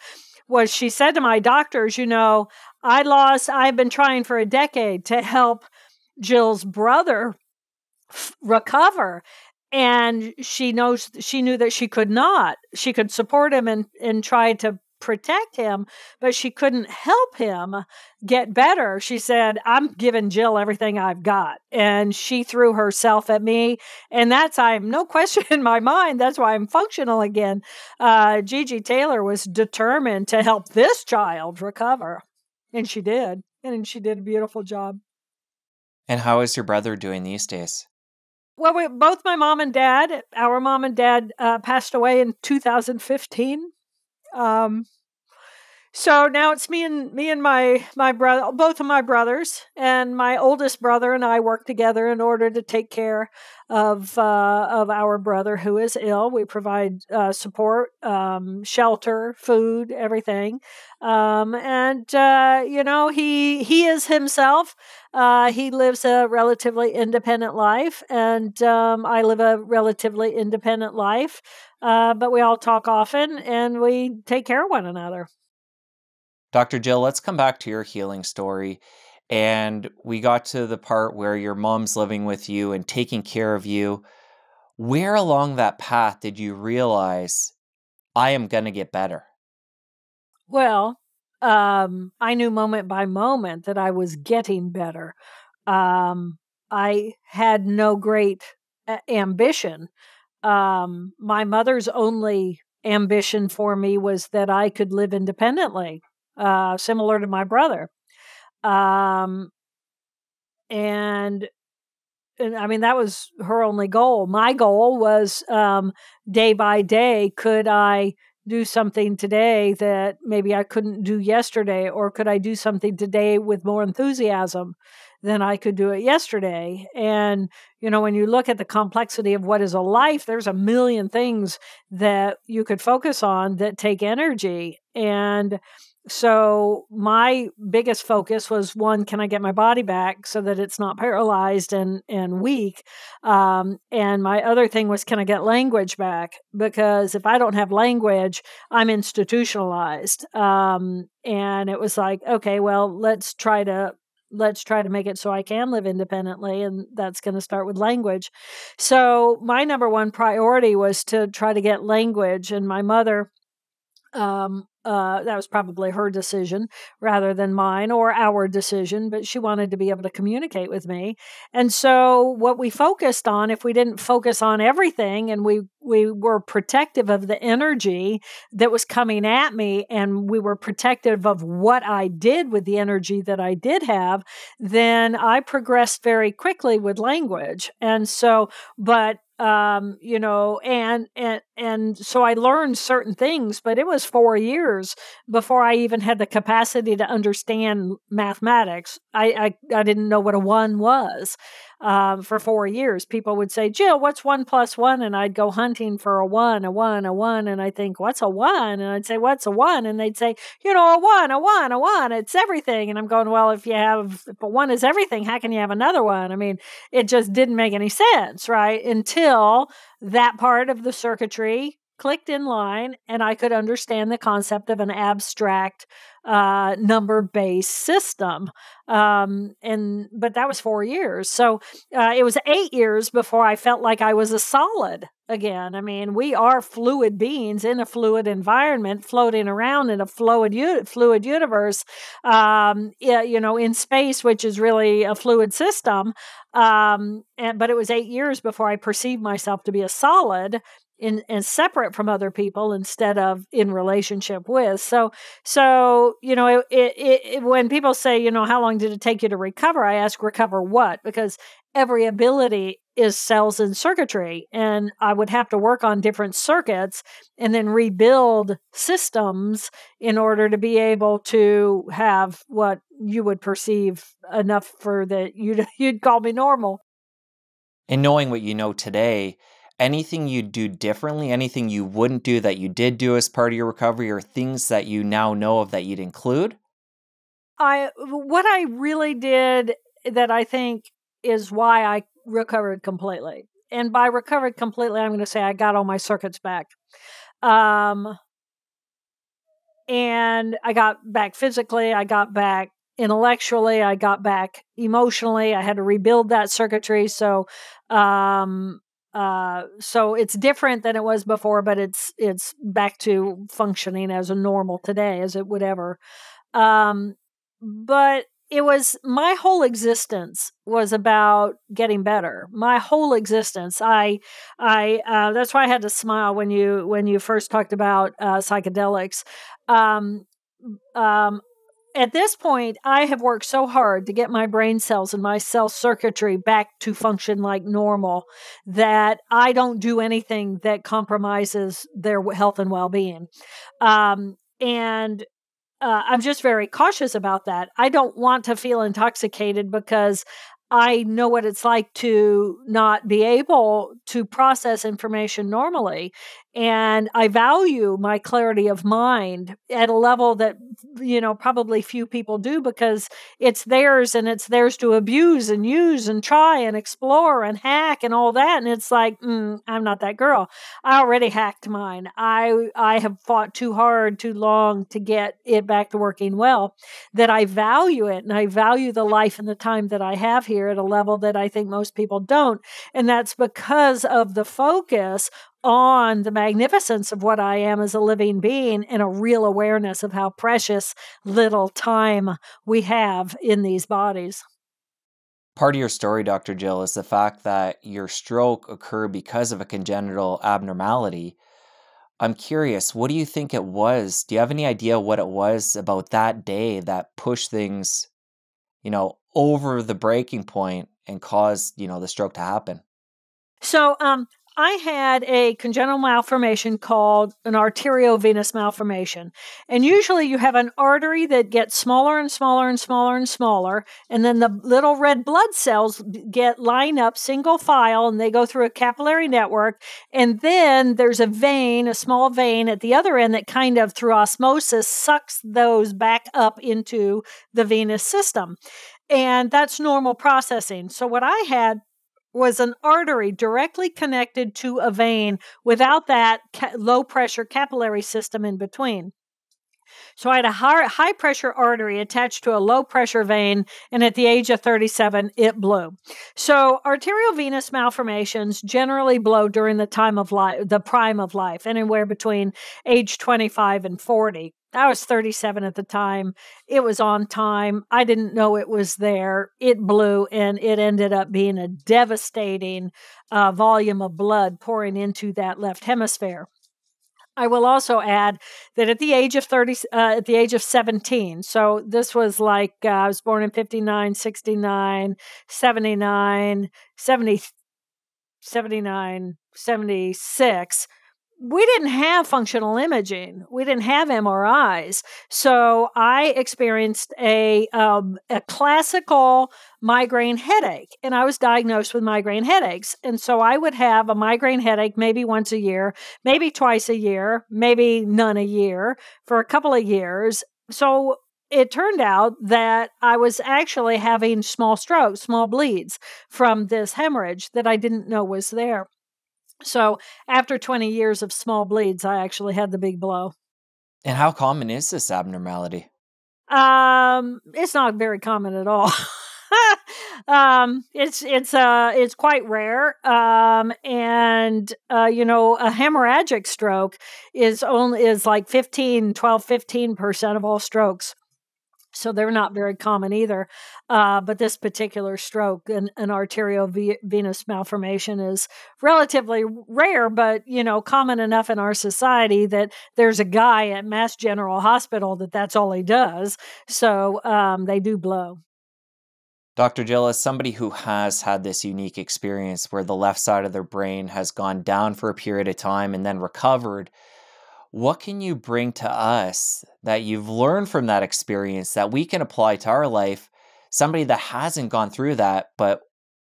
was she said to my doctors, I've been trying for a decade to help Jill's brother recover. And she knew that she could not. She could support him and try to protect him, but she couldn't help him get better. She said, I'm giving Jill everything I've got. And she threw herself at me. And I'm no question in my mind. That's why I'm functional again. Gigi Taylor was determined to help this child recover. And she did. And she did a beautiful job. And how is your brother doing these days? Well, both our mom and dad passed away in 2015. So now it's me and my brother, both of my brothers, and my oldest brother and I work together in order to take care of our brother who is ill. We provide support, shelter, food, everything. He is himself. He lives a relatively independent life, and I live a relatively independent life. But we all talk often, and we take care of one another. Dr. Jill, let's come back to your healing story. And we got to the part where your mom's living with you and taking care of you. Where along that path did you realize, I am going to get better? Well, I knew moment by moment that I was getting better. I had no great ambition. My mother's only ambition for me was that I could live independently, similar to my brother. And I mean, that was her only goal. My goal was day by day, could I do something today that maybe I couldn't do yesterday, or could I do something today with more enthusiasm than I could do it yesterday? And, when you look at the complexity of what is a life, there's a million things that you could focus on that take energy. And so my biggest focus was, one, can I get my body back so that it's not paralyzed and weak? And my other thing was, can I get language back? Because if I don't have language, I'm institutionalized. And it was like, okay, well, let's try to make it so I can live independently. And that's going to start with language. So my number one priority was to try to get language. And my mother, that was probably her decision rather than mine or our decision, but she wanted to be able to communicate with me. And so what we focused on, if we didn't focus on everything and we were protective of the energy that was coming at me, and we were protective of what I did with the energy that I did have, then I progressed very quickly with language. And so, but and so I learned certain things, but it was 4 years before I even had the capacity to understand mathematics, I didn't know what a one was. For 4 years, people would say, Jill, what's 1 + 1? And I'd go hunting for a one. And I think, what's a one? And I'd say, what's a one? And they'd say, a one, it's everything. And I'm going, well, if a one is everything, how can you have another one? I mean, it just didn't make any sense, right? Until that part of the circuitry clicked in line and I could understand the concept of an abstract number-based system. But that was 4 years. So it was 8 years before I felt like I was a solid again. I mean, we are fluid beings in a fluid environment, floating around in a fluid universe, in space, which is really a fluid system. But it was 8 years before I perceived myself to be a solid and separate from other people instead of in relationship with. So when people say, how long did it take you to recover? I ask, recover what? Because every ability is cells and circuitry, and I would have to work on different circuits and then rebuild systems in order to be able to have what you would perceive enough for that you'd call me normal. And knowing what you know today, anything you'd do differently, anything you wouldn't do that you did do as part of your recovery, or things that you now know of that you'd include? What I really did that I think is why I recovered completely. And by recovered completely, I'm going to say I got all my circuits back. And I got back physically, I got back intellectually, I got back emotionally. I had to rebuild that circuitry. So it's different than it was before, but it's back to functioning as a normal today as it would ever. But it was my whole existence was about getting better. My whole existence. That's why I had to smile when you first talked about psychedelics. At this point, I have worked so hard to get my brain cells and my cell circuitry back to function like normal that I don't do anything that compromises their health and well-being. I'm just very cautious about that. I don't want to feel intoxicated because I know what it's like to not be able to process information normally. And I value my clarity of mind at a level that, probably few people do, because it's theirs and it's theirs to abuse and use and try and explore and hack and all that. And it's like, I'm not that girl. I already hacked mine. I have fought too hard, too long to get it back to working well, that I value it. And I value the life and the time that I have here at a level that I think most people don't. And that's because of the focus on the magnificence of what I am as a living being and a real awareness of how precious little time we have in these bodies. Part of your story, Dr. Jill, is the fact that your stroke occurred because of a congenital abnormality. I'm curious, what do you think it was? Do you have any idea what it was about that day that pushed things, over the breaking point and caused, the stroke to happen? So, I had a congenital malformation called an arteriovenous malformation. And usually you have an artery that gets smaller and smaller and smaller and smaller. And then the little red blood cells line up single file and they go through a capillary network. And then there's a vein, a small vein at the other end that kind of through osmosis sucks those back up into the venous system. And that's normal processing. So what I had was an artery directly connected to a vein without that low pressure capillary system in between. So I had a high pressure artery attached to a low pressure vein, and at the age of 37, it blew. So arteriovenous malformations generally blow during the time of life, the prime of life, anywhere between age 25 and 40. I was 37 at the time. It was on time. I didn't know it was there. It blew, and it ended up being a devastating volume of blood pouring into that left hemisphere. I will also add that at the age of 17, so this was like, I was born in 59, 69, 79, 70, 79, 76. we didn't have functional imaging. We didn't have MRIs. So I experienced a classical migraine headache, and I was diagnosed with migraine headaches. And so I would have a migraine headache maybe once a year, maybe twice a year, maybe none a year for a couple of years. So it turned out that I was actually having small strokes, small bleeds from this hemorrhage that I didn't know was there. So after 20 years of small bleeds, I actually had the big blow. And how common is this abnormality? It's not very common at all. It's quite rare. And a hemorrhagic stroke is like 15% of all strokes. So they're not very common either. But this particular stroke, an arteriovenous malformation, is relatively rare, but, common enough in our society that there's a guy at Mass General Hospital that's all he does. So they do blow. Dr. Jill, as somebody who has had this unique experience where the left side of their brain has gone down for a period of time and then recovered, what can you bring to us that you've learned from that experience that we can apply to our life? Somebody that hasn't gone through that, but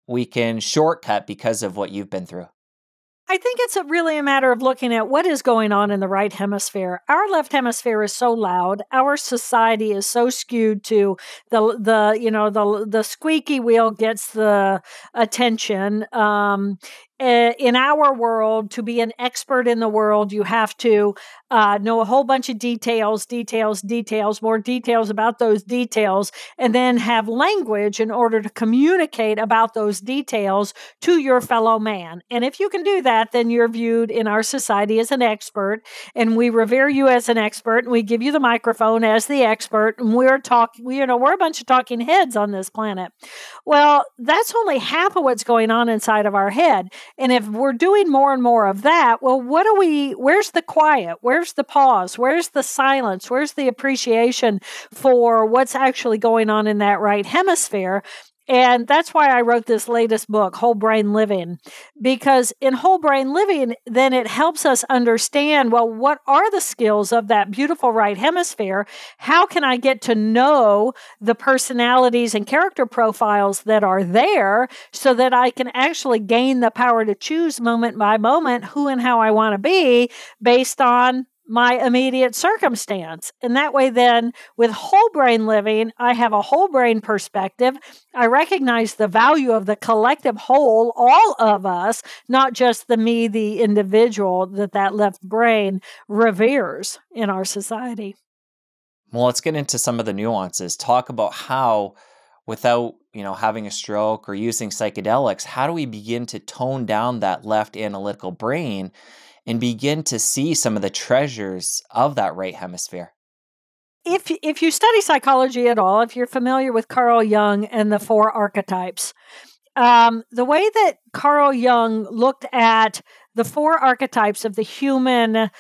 we can shortcut because of what you've been through. I think it's really a matter of looking at what is going on in the right hemisphere. Our left hemisphere is so loud. Our society is so skewed to the squeaky wheel gets the attention. In our world, to be an expert in the world, you have to know a whole bunch of details, more details about those details, and then have language in order to communicate about those details to your fellow man. And if you can do that, then you're viewed in our society as an expert, and we revere you as an expert, and we give you the microphone as the expert, and we're a bunch of talking heads on this planet. Well, that's only half of what's going on inside of our head. And if we're doing more and more of that, well, where's the quiet? Where's the pause? Where's the silence? Where's the appreciation for what's actually going on in that right hemisphere? And that's why I wrote this latest book, Whole Brain Living, because in Whole Brain Living, then it helps us understand, well, what are the skills of that beautiful right hemisphere? How can I get to know the personalities and character profiles that are there so that I can actually gain the power to choose moment by moment who and how I want to be based on my immediate circumstance. And that way then, with whole brain living, I have a whole brain perspective. I recognize the value of the collective whole, all of us, not just me, the individual that left brain reveres in our society. Well, let's get into some of the nuances. Talk about how, without having a stroke or using psychedelics, how do we begin to tone down that left analytical brain and begin to see some of the treasures of that right hemisphere? If you study psychology at all, if you're familiar with Carl Jung and the 4 archetypes, the way that Carl Jung looked at the 4 archetypes of the human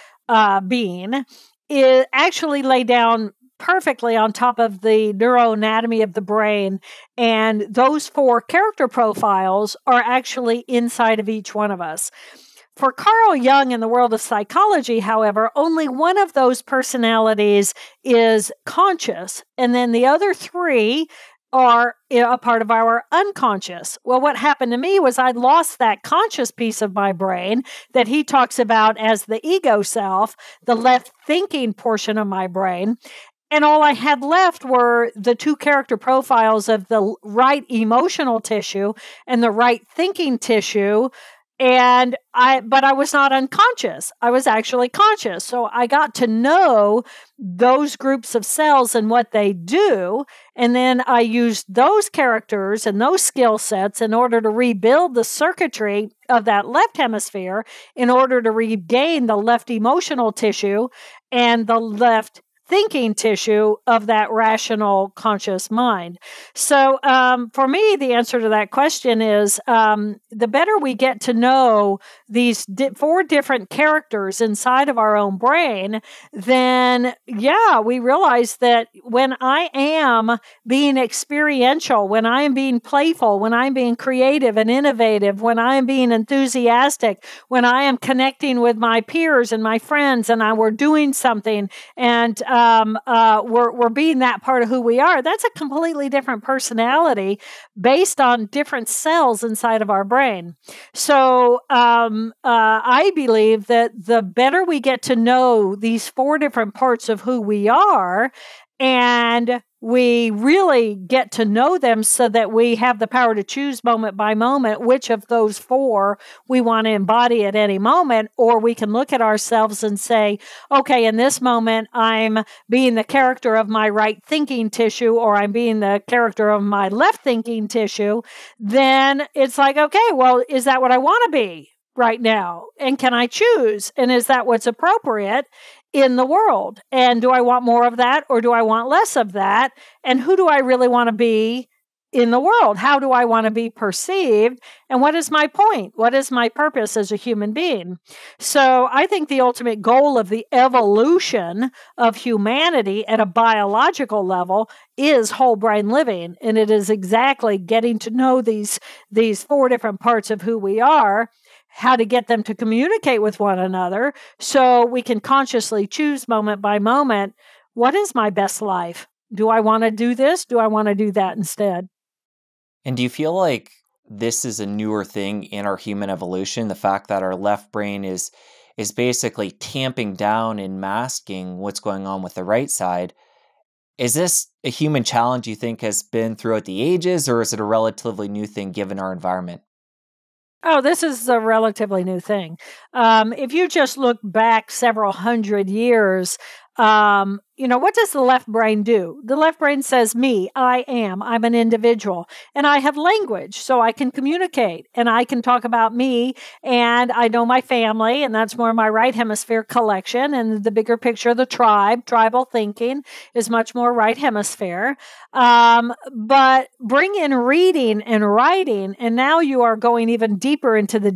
being is actually laid down perfectly on top of the neuroanatomy of the brain. And those 4 character profiles are actually inside of each one of us. For Carl Jung in the world of psychology, however, only one of those personalities is conscious, and then the other 3 are a part of our unconscious. Well, what happened to me was I lost that conscious piece of my brain that he talks about as the ego self, the left thinking portion of my brain. And all I had left were the 2 character profiles of the right emotional tissue and the right thinking tissue. But I was not unconscious. I was actually conscious. So I got to know those groups of cells and what they do. And then I used those characters and those skill sets in order to rebuild the circuitry of that left hemisphere in order to regain the left emotional tissue and the left thinking tissue of that rational conscious mind. So for me, the answer to that question is the better we get to know these four different characters inside of our own brain, then yeah, we realize that when I am being experiential, when I am being playful, when I'm being creative and innovative, when I am being enthusiastic, when I am connecting with my peers and my friends and we're doing something and we're being that part of who we are, that's a completely different personality based on different cells inside of our brain. So I believe that the better we get to know these four different parts of who we are, and we really get to know them so that we have the power to choose moment by moment which of those four we want to embody at any moment, or we can look at ourselves and say, okay, in this moment, I'm being the character of my right thinking tissue, or I'm being the character of my left thinking tissue. Then it's like, okay, well, is that what I want to be right now? And can I choose? And is that what's appropriate in the world? And do I want more of that or do I want less of that? And who do I really want to be in the world? How do I want to be perceived? And what is my point? What is my purpose as a human being? So I think the ultimate goal of the evolution of humanity at a biological level is whole brain living. And it is exactly getting to know these four different parts of who we are, how to get them to communicate with one another so we can consciously choose moment by moment, what is my best life? Do I want to do this? Do I want to do that instead? And do you feel like this is a newer thing in our human evolution, the fact that our left brain is basically tamping down and masking what's going on with the right side? Is this a human challenge you think has been throughout the ages, or is it a relatively new thing given our environment? Oh, this is a relatively new thing. If you just look back several hundred years, what does the left brain do? The left brain says, me, I'm an individual, and I have language, so I can communicate, and I can talk about me, and I know my family, and that's more my right hemisphere collection, and the bigger picture, the tribal thinking is much more right hemisphere. But bring in reading and writing, and now you are going even deeper into the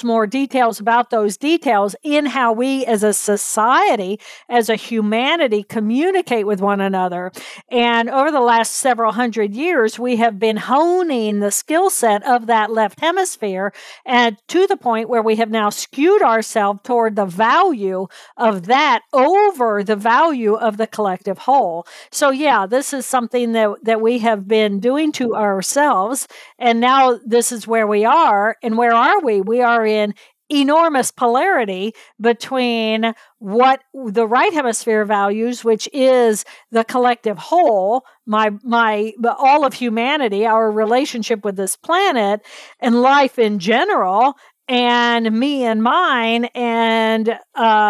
more details about those details in how we as a society, as a humanity, communicate with one another. And over the last several hundred years, we have been honing the skill set of that left hemisphere, and to the point where we have now skewed ourselves toward the value of that over the value of the collective whole. So yeah, this is something that we have been doing to ourselves, and now this is where we are. And where are we? We are in enormous polarity between what the right hemisphere values, which is the collective whole, all of humanity, our relationship with this planet and life in general, and me and mine. And,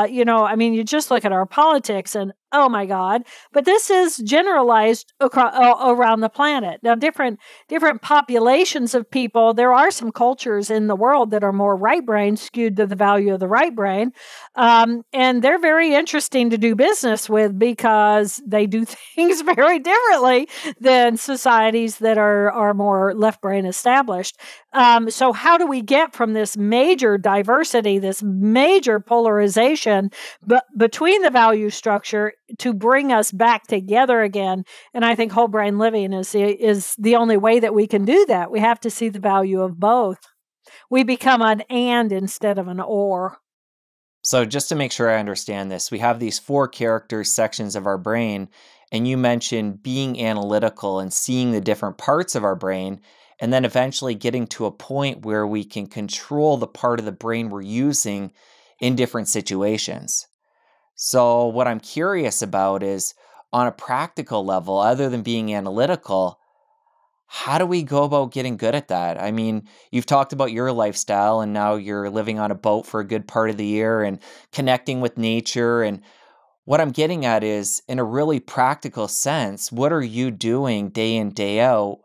you just look at our politics and, oh my God, but this is generalized around the planet. Now, different populations of people, there are some cultures in the world that are more right brain, skewed to the value of the right brain. And they're very interesting to do business with because they do things very differently than societies that are more left brain established. So how do we get from this major diversity, this major polarization between the value structure to bring us back together again? And I think whole brain living is the only way that we can do that. We have to see the value of both. We become an and instead of an or. So just to make sure I understand this, we have these four character sections of our brain, and you mentioned being analytical and seeing the different parts of our brain, and then eventually getting to a point where we can control the part of the brain we're using in different situations. So what I'm curious about is, on a practical level, other than being analytical, how do we go about getting good at that? I mean, you've talked about your lifestyle and now you're living on a boat for a good part of the year and connecting with nature. And what I'm getting at is, in a really practical sense, what are you doing day in, day out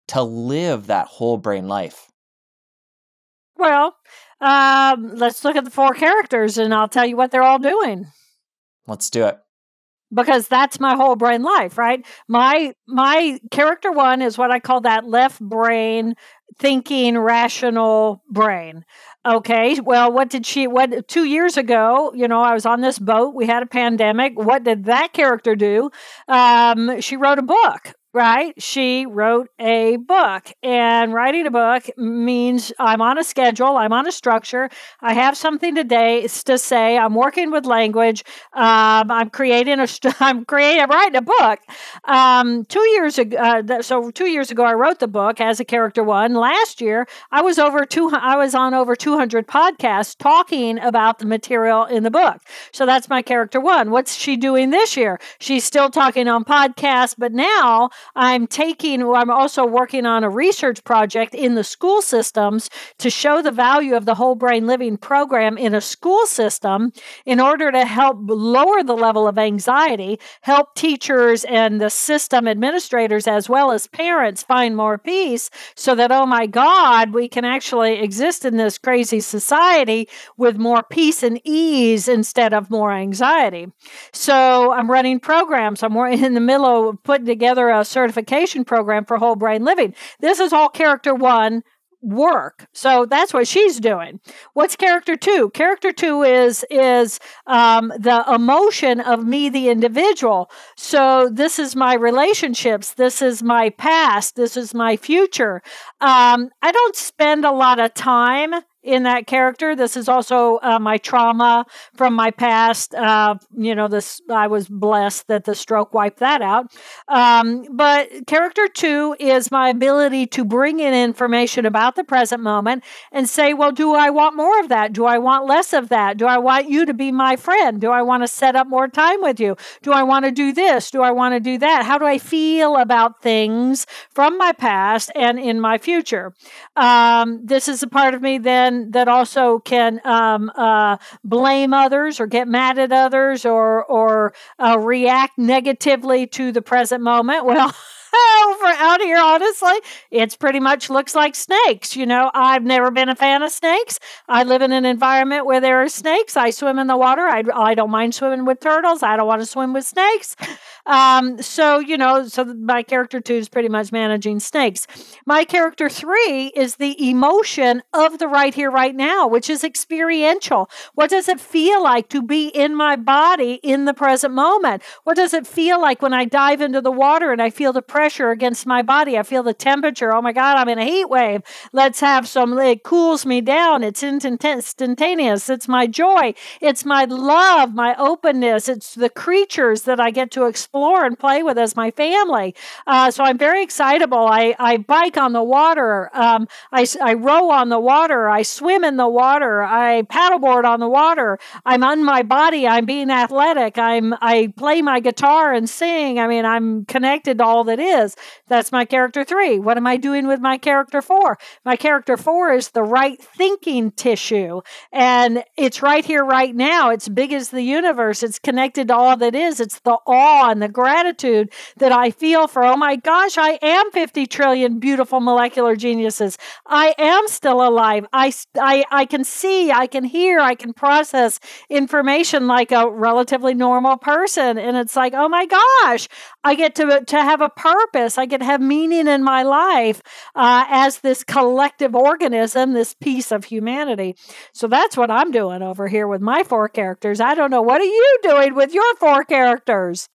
to live that whole brain life? Well, let's look at the four characters and I'll tell you what they're all doing. Let's do it. Because that's my whole brain life, right? My character one is what I call that left brain thinking rational brain. Okay, well, what 2 years ago, I was on this boat, we had a pandemic. What did that character do? She wrote a book. Right? She wrote a book, and writing a book means I'm on a schedule, I'm on a structure, I have something to say, I'm working with language, I'm writing a book. 2 years ago, so 2 years ago, I wrote the book as a character one. Last year, I was on over 200 podcasts talking about the material in the book. So that's my character one. What's she doing this year? She's still talking on podcasts, but now I'm also working on a research project in the school systems to show the value of the whole brain living program in a school system in order to help lower the level of anxiety, help teachers and the system administrators as well as parents find more peace so that, oh my God, we can actually exist in this crazy society with more peace and ease instead of more anxiety. So I'm running programs. I'm in the middle of putting together a certification program for whole brain living. This is all character one work. So that's what she's doing. What's character two? Character two is the emotion of me, the individual. So this is my relationships. This is my past. This is my future. I don't spend a lot of time in that character. This is also my trauma from my past. I was blessed that the stroke wiped that out. But character two is my ability to bring in information about the present moment and say, well, do I want more of that? Do I want less of that? Do I want you to be my friend? Do I want to set up more time with you? Do I want to do this? Do I want to do that? How do I feel about things from my past and in my future? This is a part of me then that also can blame others or get mad at others or react negatively to the present moment. Well, over out here, honestly, it's pretty much looks like snakes. I've never been a fan of snakes. I live in an environment where there are snakes. I swim in the water. I don't mind swimming with turtles. I don't want to swim with snakes. So my character two is pretty much managing snakes. My character three is the emotion of the right here, right now, which is experiential. What does it feel like to be in my body in the present moment? What does it feel like when I dive into the water and I feel the pressure against my body? I feel the temperature. Oh my God, I'm in a heat wave. Let's have some, it cools me down. It's instantaneous. It's my joy. It's my love, my openness. It's the creatures that I get to explore and play with as my family. So I'm very excitable. I bike on the water. I row on the water. I swim in the water. I paddleboard on the water. I'm on my body. I'm being athletic. I play my guitar and sing. I mean, I'm connected to all that is. That's my character three. What am I doing with my character four? My character four is the right thinking tissue. And it's right here, right now. It's big as the universe. It's connected to all that is. It's the awe and the gratitude that I feel for, oh my gosh, I am 50 trillion beautiful molecular geniuses. I am still alive. I can see, I can hear, I can process information like a relatively normal person. And it's like, oh my gosh, I get to have a purpose. I get to have meaning in my life as this collective organism, this piece of humanity. So that's what I'm doing over here with my four characters. I don't know. What are you doing with your four characters?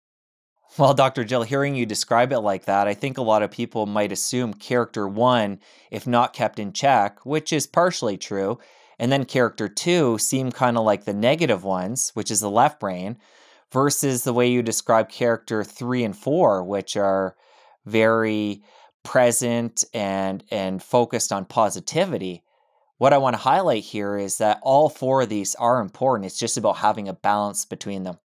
Well, Dr. Jill, hearing you describe it like that, I think a lot of people might assume character one, if not kept in check, which is partially true, and then character two seem kind of like the negative ones, which is the left brain, versus the way you describe character three and four, which are very present and focused on positivity. What I want to highlight here is that all four of these are important. It's just about having a balance between them.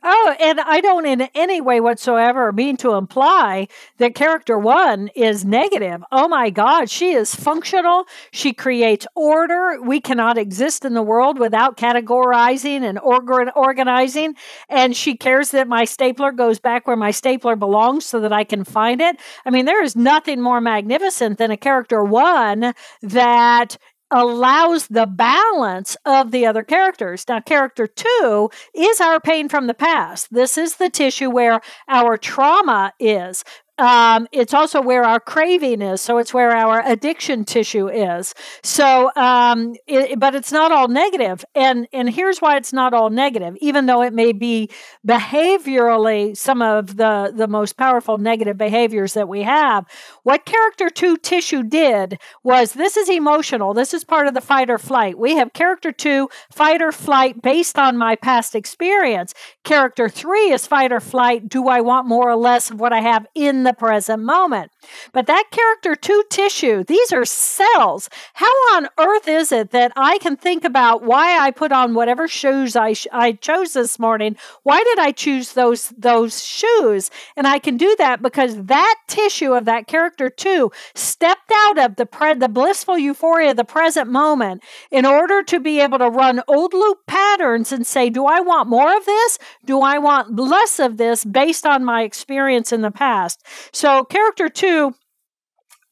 Oh, and I don't in any way whatsoever mean to imply that character one is negative. Oh my God, she is functional. She creates order. We cannot exist in the world without categorizing and organizing. And she cares that my stapler goes back where my stapler belongs so that I can find it. I mean, there is nothing more magnificent than a character one that allows the balance of the other characters. Now, character 2 is our pain from the past. This is the tissue where our trauma is. It's also where our craving is. So it's where our addiction tissue is. So, but it's not all negative. And here's why it's not all negative, even though it may be behaviorally some of the most powerful negative behaviors that we have. What character 2 tissue did was, this is emotional. This is part of the fight or flight. We have character 2, fight or flight based on my past experience. Character 3 is fight or flight. Do I want more or less of what I have in the present moment? But that character 2 tissue, these are cells. How on earth is it that I can think about why I put on whatever shoes I chose this morning? Why did I choose those shoes? And I can do that because that tissue of that character 2 stepped out of the blissful euphoria of the present moment in order to be able to run old loop patterns and say, do I want more of this? Do I want less of this based on my experience in the past? So character 2,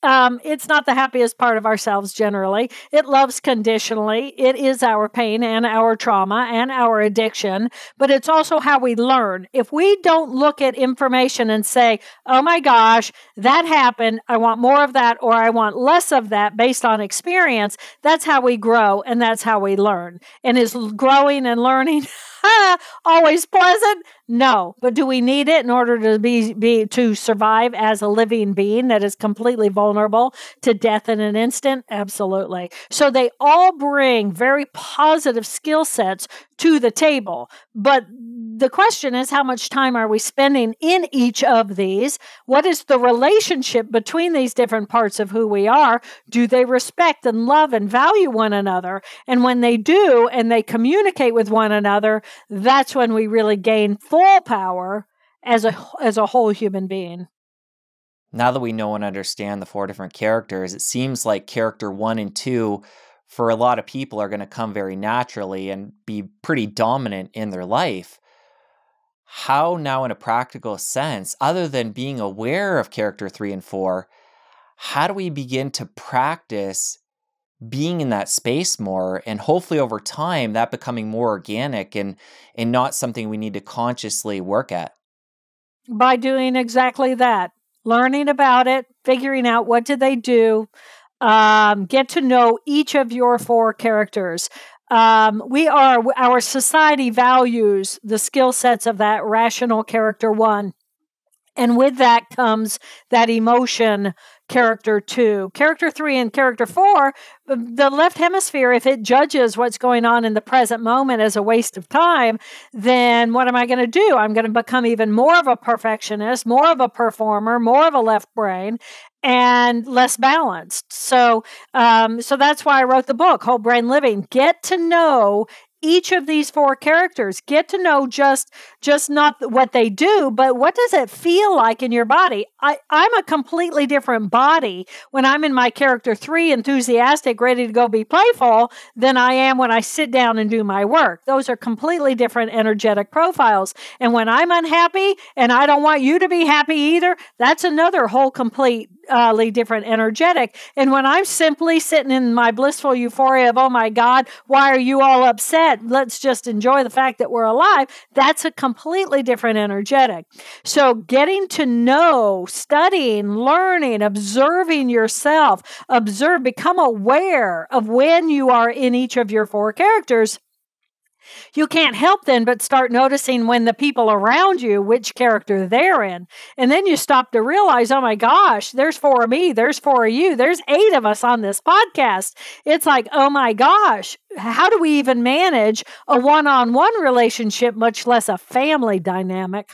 it's not the happiest part of ourselves generally. It loves conditionally. It is our pain and our trauma and our addiction, but it's also how we learn. If we don't look at information and say, oh my gosh, that happened, I want more of that, or I want less of that based on experience, that's how we grow and that's how we learn. And is growing and learning always pleasant? No, but do we need it in order to to survive as a living being that is completely vulnerable to death in an instant? Absolutely. So they all bring very positive skill sets to the table. But the question is, how much time are we spending in each of these? What is the relationship between these different parts of who we are? Do they respect and love and value one another? And when they do, and they communicate with one another, that's when we really gain full power as a whole human being. Now that we know and understand the 4 different characters, it seems like character 1 and 2 for a lot of people are going to come very naturally and be pretty dominant in their life. How now, in a practical sense, other than being aware of character 3 and 4, how do we begin to practice being in that space more, and hopefully over time that becoming more organic and not something we need to consciously work at? By doing exactly that, learning about it, figuring out what did they do, get to know each of your 4 characters. Our society values the skill sets of that rational character 1. And with that comes that emotion, character 2. Character 3 and character 4, the left hemisphere, if it judges what's going on in the present moment as a waste of time, then what am I going to do? I'm going to become even more of a perfectionist, more of a performer, more of a left brain, and less balanced. So that's why I wrote the book, Whole Brain Living. Get to know each of these 4 characters. Get to know just not what they do, but what does it feel like in your body? I'm a completely different body when I'm in my character 3, enthusiastic, ready to go be playful, than I am when I sit down and do my work. Those are completely different energetic profiles. And when I'm unhappy, and I don't want you to be happy either, that's another whole completely different energetic. And when I'm simply sitting in my blissful euphoria of, oh my God, why are you all upset? Let's just enjoy the fact that we're alive. That's a completely different energetic. So getting to know, studying, learning, observing yourself, become aware of when you are in each of your 4 characters. You can't help then but start noticing when the people around you, which character they're in. And then you stop to realize, oh my gosh, there's 4 of me, there's 4 of you, there's 8 of us on this podcast. It's like, oh my gosh, how do we even manage a one-on-one relationship, much less a family dynamic?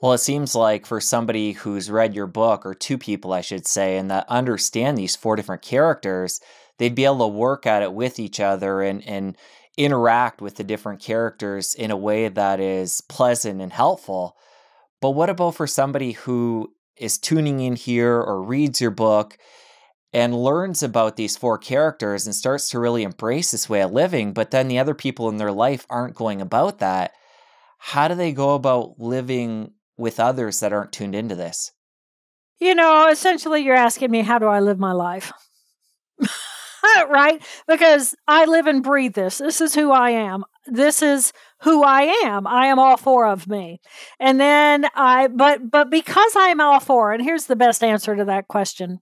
Well, it seems like for somebody who's read your book, or 2 people, I should say, and that understand these 4 different characters, they'd be able to work at it with each other and interact with the different characters in a way that is pleasant and helpful. But what about for somebody who is tuning in here or reads your book and learns about these 4 characters and starts to really embrace this way of living, but then the other people in their life aren't going about that? How do they go about living with others that aren't tuned into this? Essentially you're asking me, how do I live my life? right? Because I live and breathe this. This is who I am. This is who I am. I am all four of me. And then but because I am all four, and here's the best answer to that question.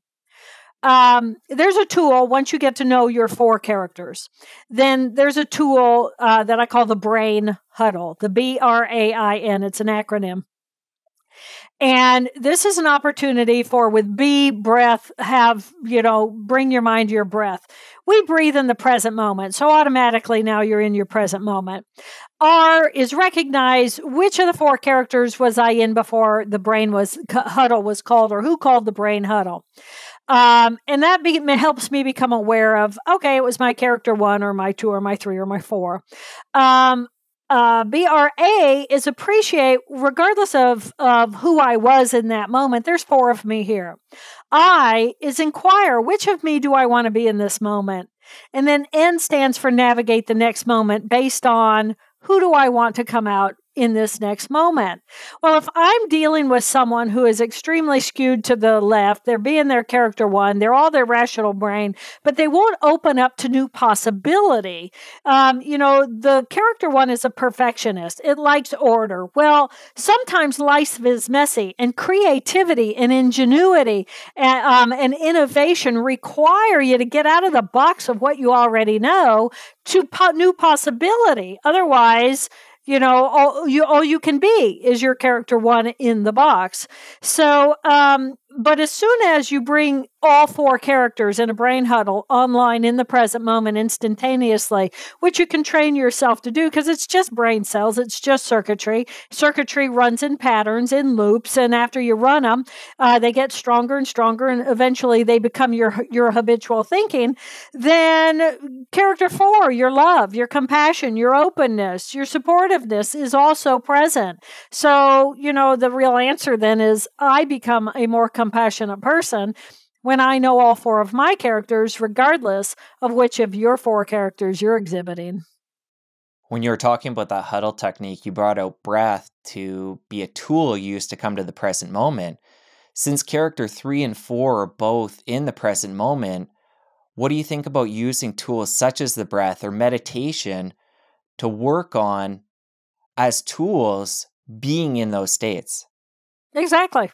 There's a tool, once you get to know your four characters, then there's a tool that I call the BRAIN Huddle, the BRAIN. It's an acronym. And this is an opportunity for, with B, breath, bring your mind to your breath. We breathe in the present moment. So automatically now you're in your present moment. R is recognize which of the four characters was I in before the huddle was called, or who called the BRAIN Huddle. And that helps me become aware of, okay, it was my character 1 or my 2 or my 3 or my 4. BRA is appreciate, regardless of who I was in that moment, there's 4 of me here. I is inquire, which of me do I want to be in this moment? And then N stands for navigate the next moment based on who do I want to come out in this next moment. Well, if I'm dealing with someone who is extremely skewed to the left, they're being their character 1, they're all their rational brain, but they won't open up to new possibility. The character 1 is a perfectionist. It likes order. Well, sometimes life is messy, and creativity and ingenuity and innovation require you to get out of the box of what you already know to new possibility. Otherwise, all you can be is your character 1 in the box. So, but as soon as you bring all 4 characters in a BRAIN Huddle online in the present moment instantaneously, which you can train yourself to do because it's just brain cells, it's just circuitry. Circuitry runs in patterns, in loops, and after you run them, they get stronger and stronger, and eventually they become your habitual thinking. Then character 4, your love, your compassion, your openness, your supportiveness is also present. So, the real answer then is I become a more compassionate person when I know all 4 of my characters, regardless of which of your 4 characters you're exhibiting. When you were talking about that huddle technique, you brought out breath to be a tool used to come to the present moment. Since character 3 and 4 are both in the present moment, what do you think about using tools such as the breath or meditation to work on as tools being in those states? Exactly.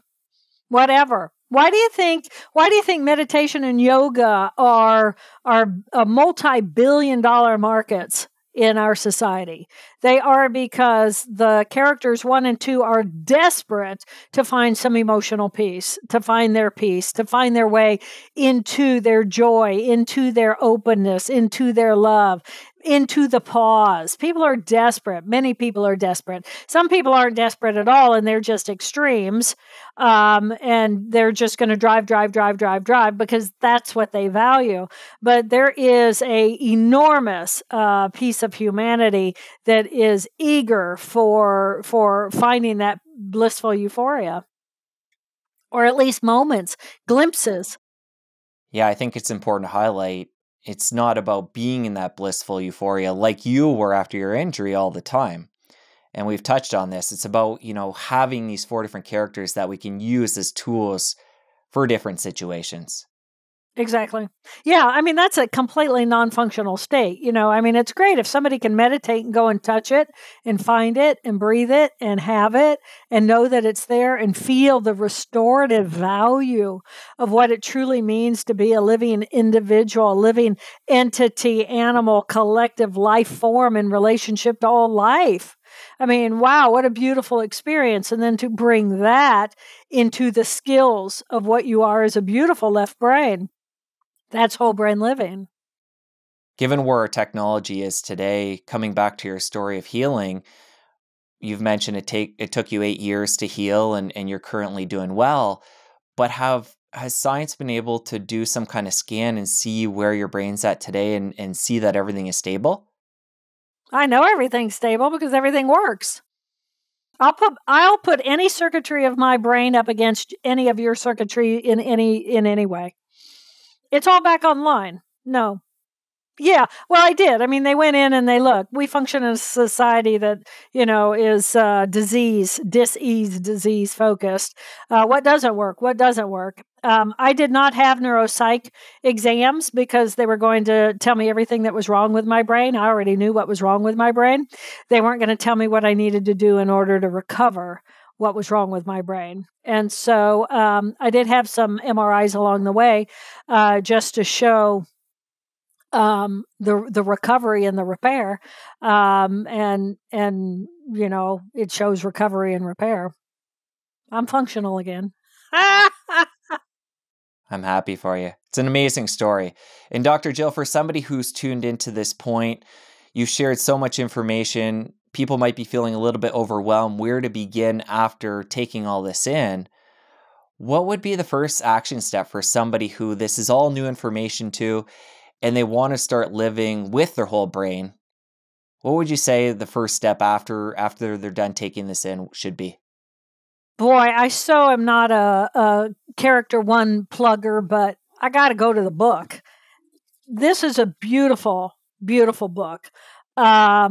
Whatever. Why do you think meditation and yoga are multi-billion-dollar markets in our society? They are because the characters 1 and 2 are desperate to find some emotional peace, to find their peace, to find their way into their joy, into their openness, into their love, into the pause. People are desperate. Many people are desperate. Some people aren't desperate at all, and they're just extremes. And they're just going to drive because that's what they value. But there is a enormous piece of humanity that is eager for finding that blissful euphoria, or at least moments, glimpses. Yeah, I think it's important to highlight it's not about being in that blissful euphoria like you were after your injury all the time. And we've touched on this. It's about, having these 4 different characters that we can use as tools for different situations. Exactly. Yeah, that's a completely non-functional state. It's great if somebody can meditate and go and touch it and find it and breathe it and have it and know that it's there and feel the restorative value of what it truly means to be a living individual, a living entity, animal, collective life form in relationship to all life. Wow, what a beautiful experience. And then to bring that into the skills of what you are as a beautiful left brain. That's whole brain living. Given where our technology is today, coming back to your story of healing, you've mentioned it took you 8 years to heal and you're currently doing well, but has science been able to do some kind of scan and see where your brain's at today and see that everything is stable? I know everything's stable because everything works. I'll put any circuitry of my brain up against any of your circuitry in any way. It's all back online. No. Yeah, well, I did. I mean, they went in and they looked. We function in a society that, is disease focused. What doesn't work? What doesn't work? I did not have neuropsych exams because they were going to tell me everything that was wrong with my brain. I already knew what was wrong with my brain. They weren't going to tell me what I needed to do in order to recover what was wrong with my brain. And so I did have some MRIs along the way just to show the recovery and the repair, and it shows recovery and repair. I'm functional again. I'm happy for you. It's an amazing story. And Dr. Jill, for somebody who's tuned into this point, you've shared so much information. People might be feeling a little bit overwhelmed where to begin after taking all this in. What would be the first action step for somebody who this is all new information to, and they want to start living with their whole brain? What would you say the first step after they're done taking this in should be? Boy, I so am not a character one plugger, but I got to go to the book. This is a beautiful, beautiful book. I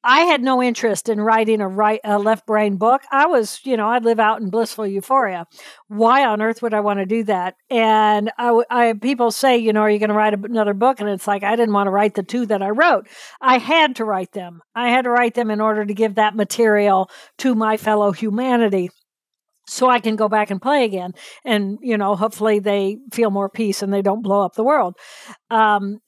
had no interest in writing a left brain book. I was, I live out in blissful euphoria. Why on earth would I want to do that? And people say, are you going to write another book? And it's like, I didn't want to write the 2 that I wrote. I had to write them. I had to write them in order to give that material to my fellow humanity, so I can go back and play again. And, hopefully they feel more peace and they don't blow up the world.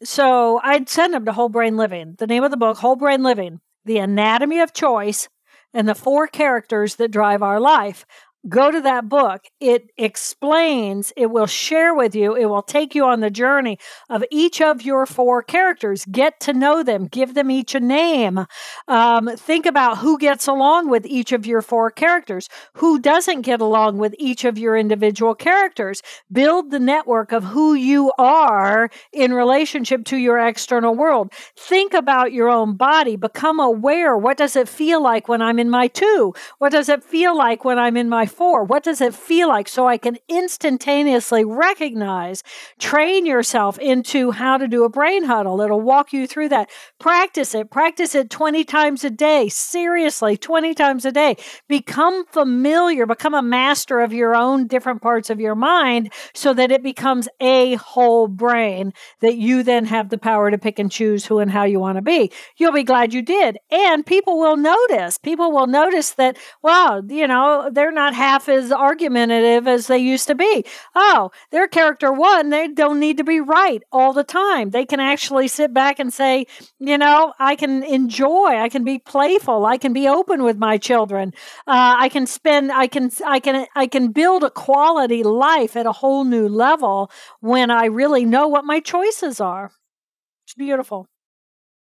So I'd send them to Whole Brain Living. The name of the book, Whole Brain Living, The Anatomy of Choice and the 4 Characters That Drive Our Life. Go to that book. It explains, it will share with you, it will take you on the journey of each of your 4 characters. Get to know them. Give them each a name. Think about who gets along with each of your 4 characters. Who doesn't get along with each of your individual characters. Build the network of who you are in relationship to your external world. Think about your own body. Become aware. What does it feel like when I'm in my 2? What does it feel like when I'm in my 4? What does it feel like? So I can instantaneously recognize, train yourself into how to do a brain huddle. It'll walk you through that. Practice it 20 times a day. Seriously, 20 times a day. Become familiar, become a master of your own different parts of your mind so that it becomes a whole brain that you then have the power to pick and choose who and how you want to be. You'll be glad you did. And people will notice. People will notice that, wow, they're not half as argumentative as they used to be. Oh, they're character 1. They don't need to be right all the time. They can actually sit back and say, I can enjoy, I can be playful, I can be open with my children. I can build a quality life at a whole new level when I really know what my choices are. It's beautiful.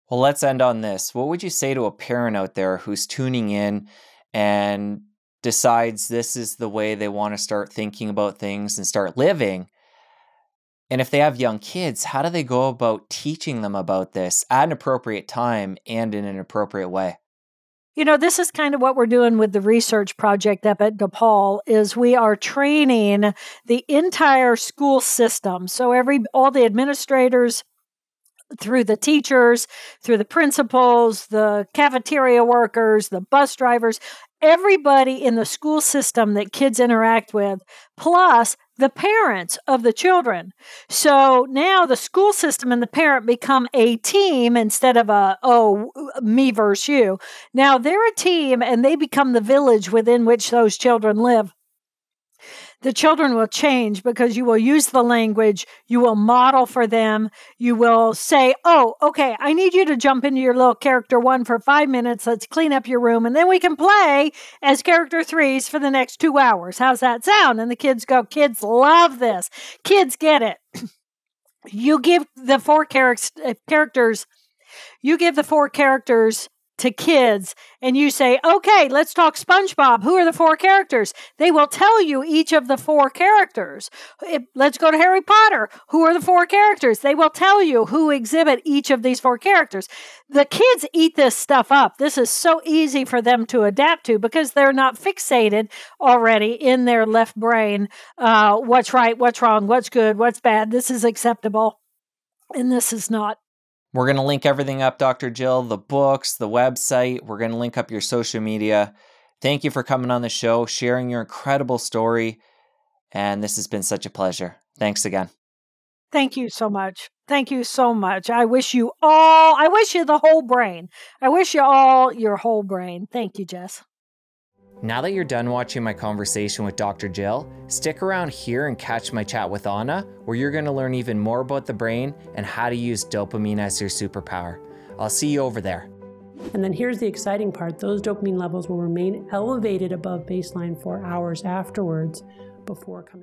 Well, let's end on this. What would you say to a parent out there who's tuning in and decides this is the way they want to start thinking about things and start living? And if they have young kids, how do they go about teaching them about this at an appropriate time and in an appropriate way? This is kind of what we're doing with the research project up at DePaul is we are training the entire school system. So all the administrators, through the teachers, through the principals, the cafeteria workers, the bus drivers, everybody in the school system that kids interact with, plus the parents of the children. So now the school system and the parent become a team instead of me versus you. Now they're a team and they become the village within which those children live. The children will change because you will use the language, you will model for them, you will say, oh, okay, I need you to jump into your little character 1 for 5 minutes, let's clean up your room, and then we can play as character 3s for the next 2 hours. How's that sound? And the kids go, kids love this. Kids get it. You give the 4 characters, to kids and you say, okay, let's talk SpongeBob. Who are the 4 characters? They will tell you each of the 4 characters. Let's go to Harry Potter. Who are the 4 characters? They will tell you who exhibit each of these 4 characters. The kids eat this stuff up. This is so easy for them to adapt to because they're not fixated already in their left brain. What's right, what's wrong, what's good, what's bad. This is acceptable and this is not. We're going to link everything up, Dr. Jill, the books, the website. We're going to link up your social media. Thank you for coming on the show, sharing your incredible story. And this has been such a pleasure. Thanks again. Thank you so much. Thank you so much. I wish you the whole brain. I wish you all your whole brain. Thank you, Jess. Now that you're done watching my conversation with Dr. Jill, stick around here and catch my chat with Anna, where you're going to learn even more about the brain and how to use dopamine as your superpower. I'll see you over there. And then here's the exciting part. Those dopamine levels will remain elevated above baseline for hours afterwards before coming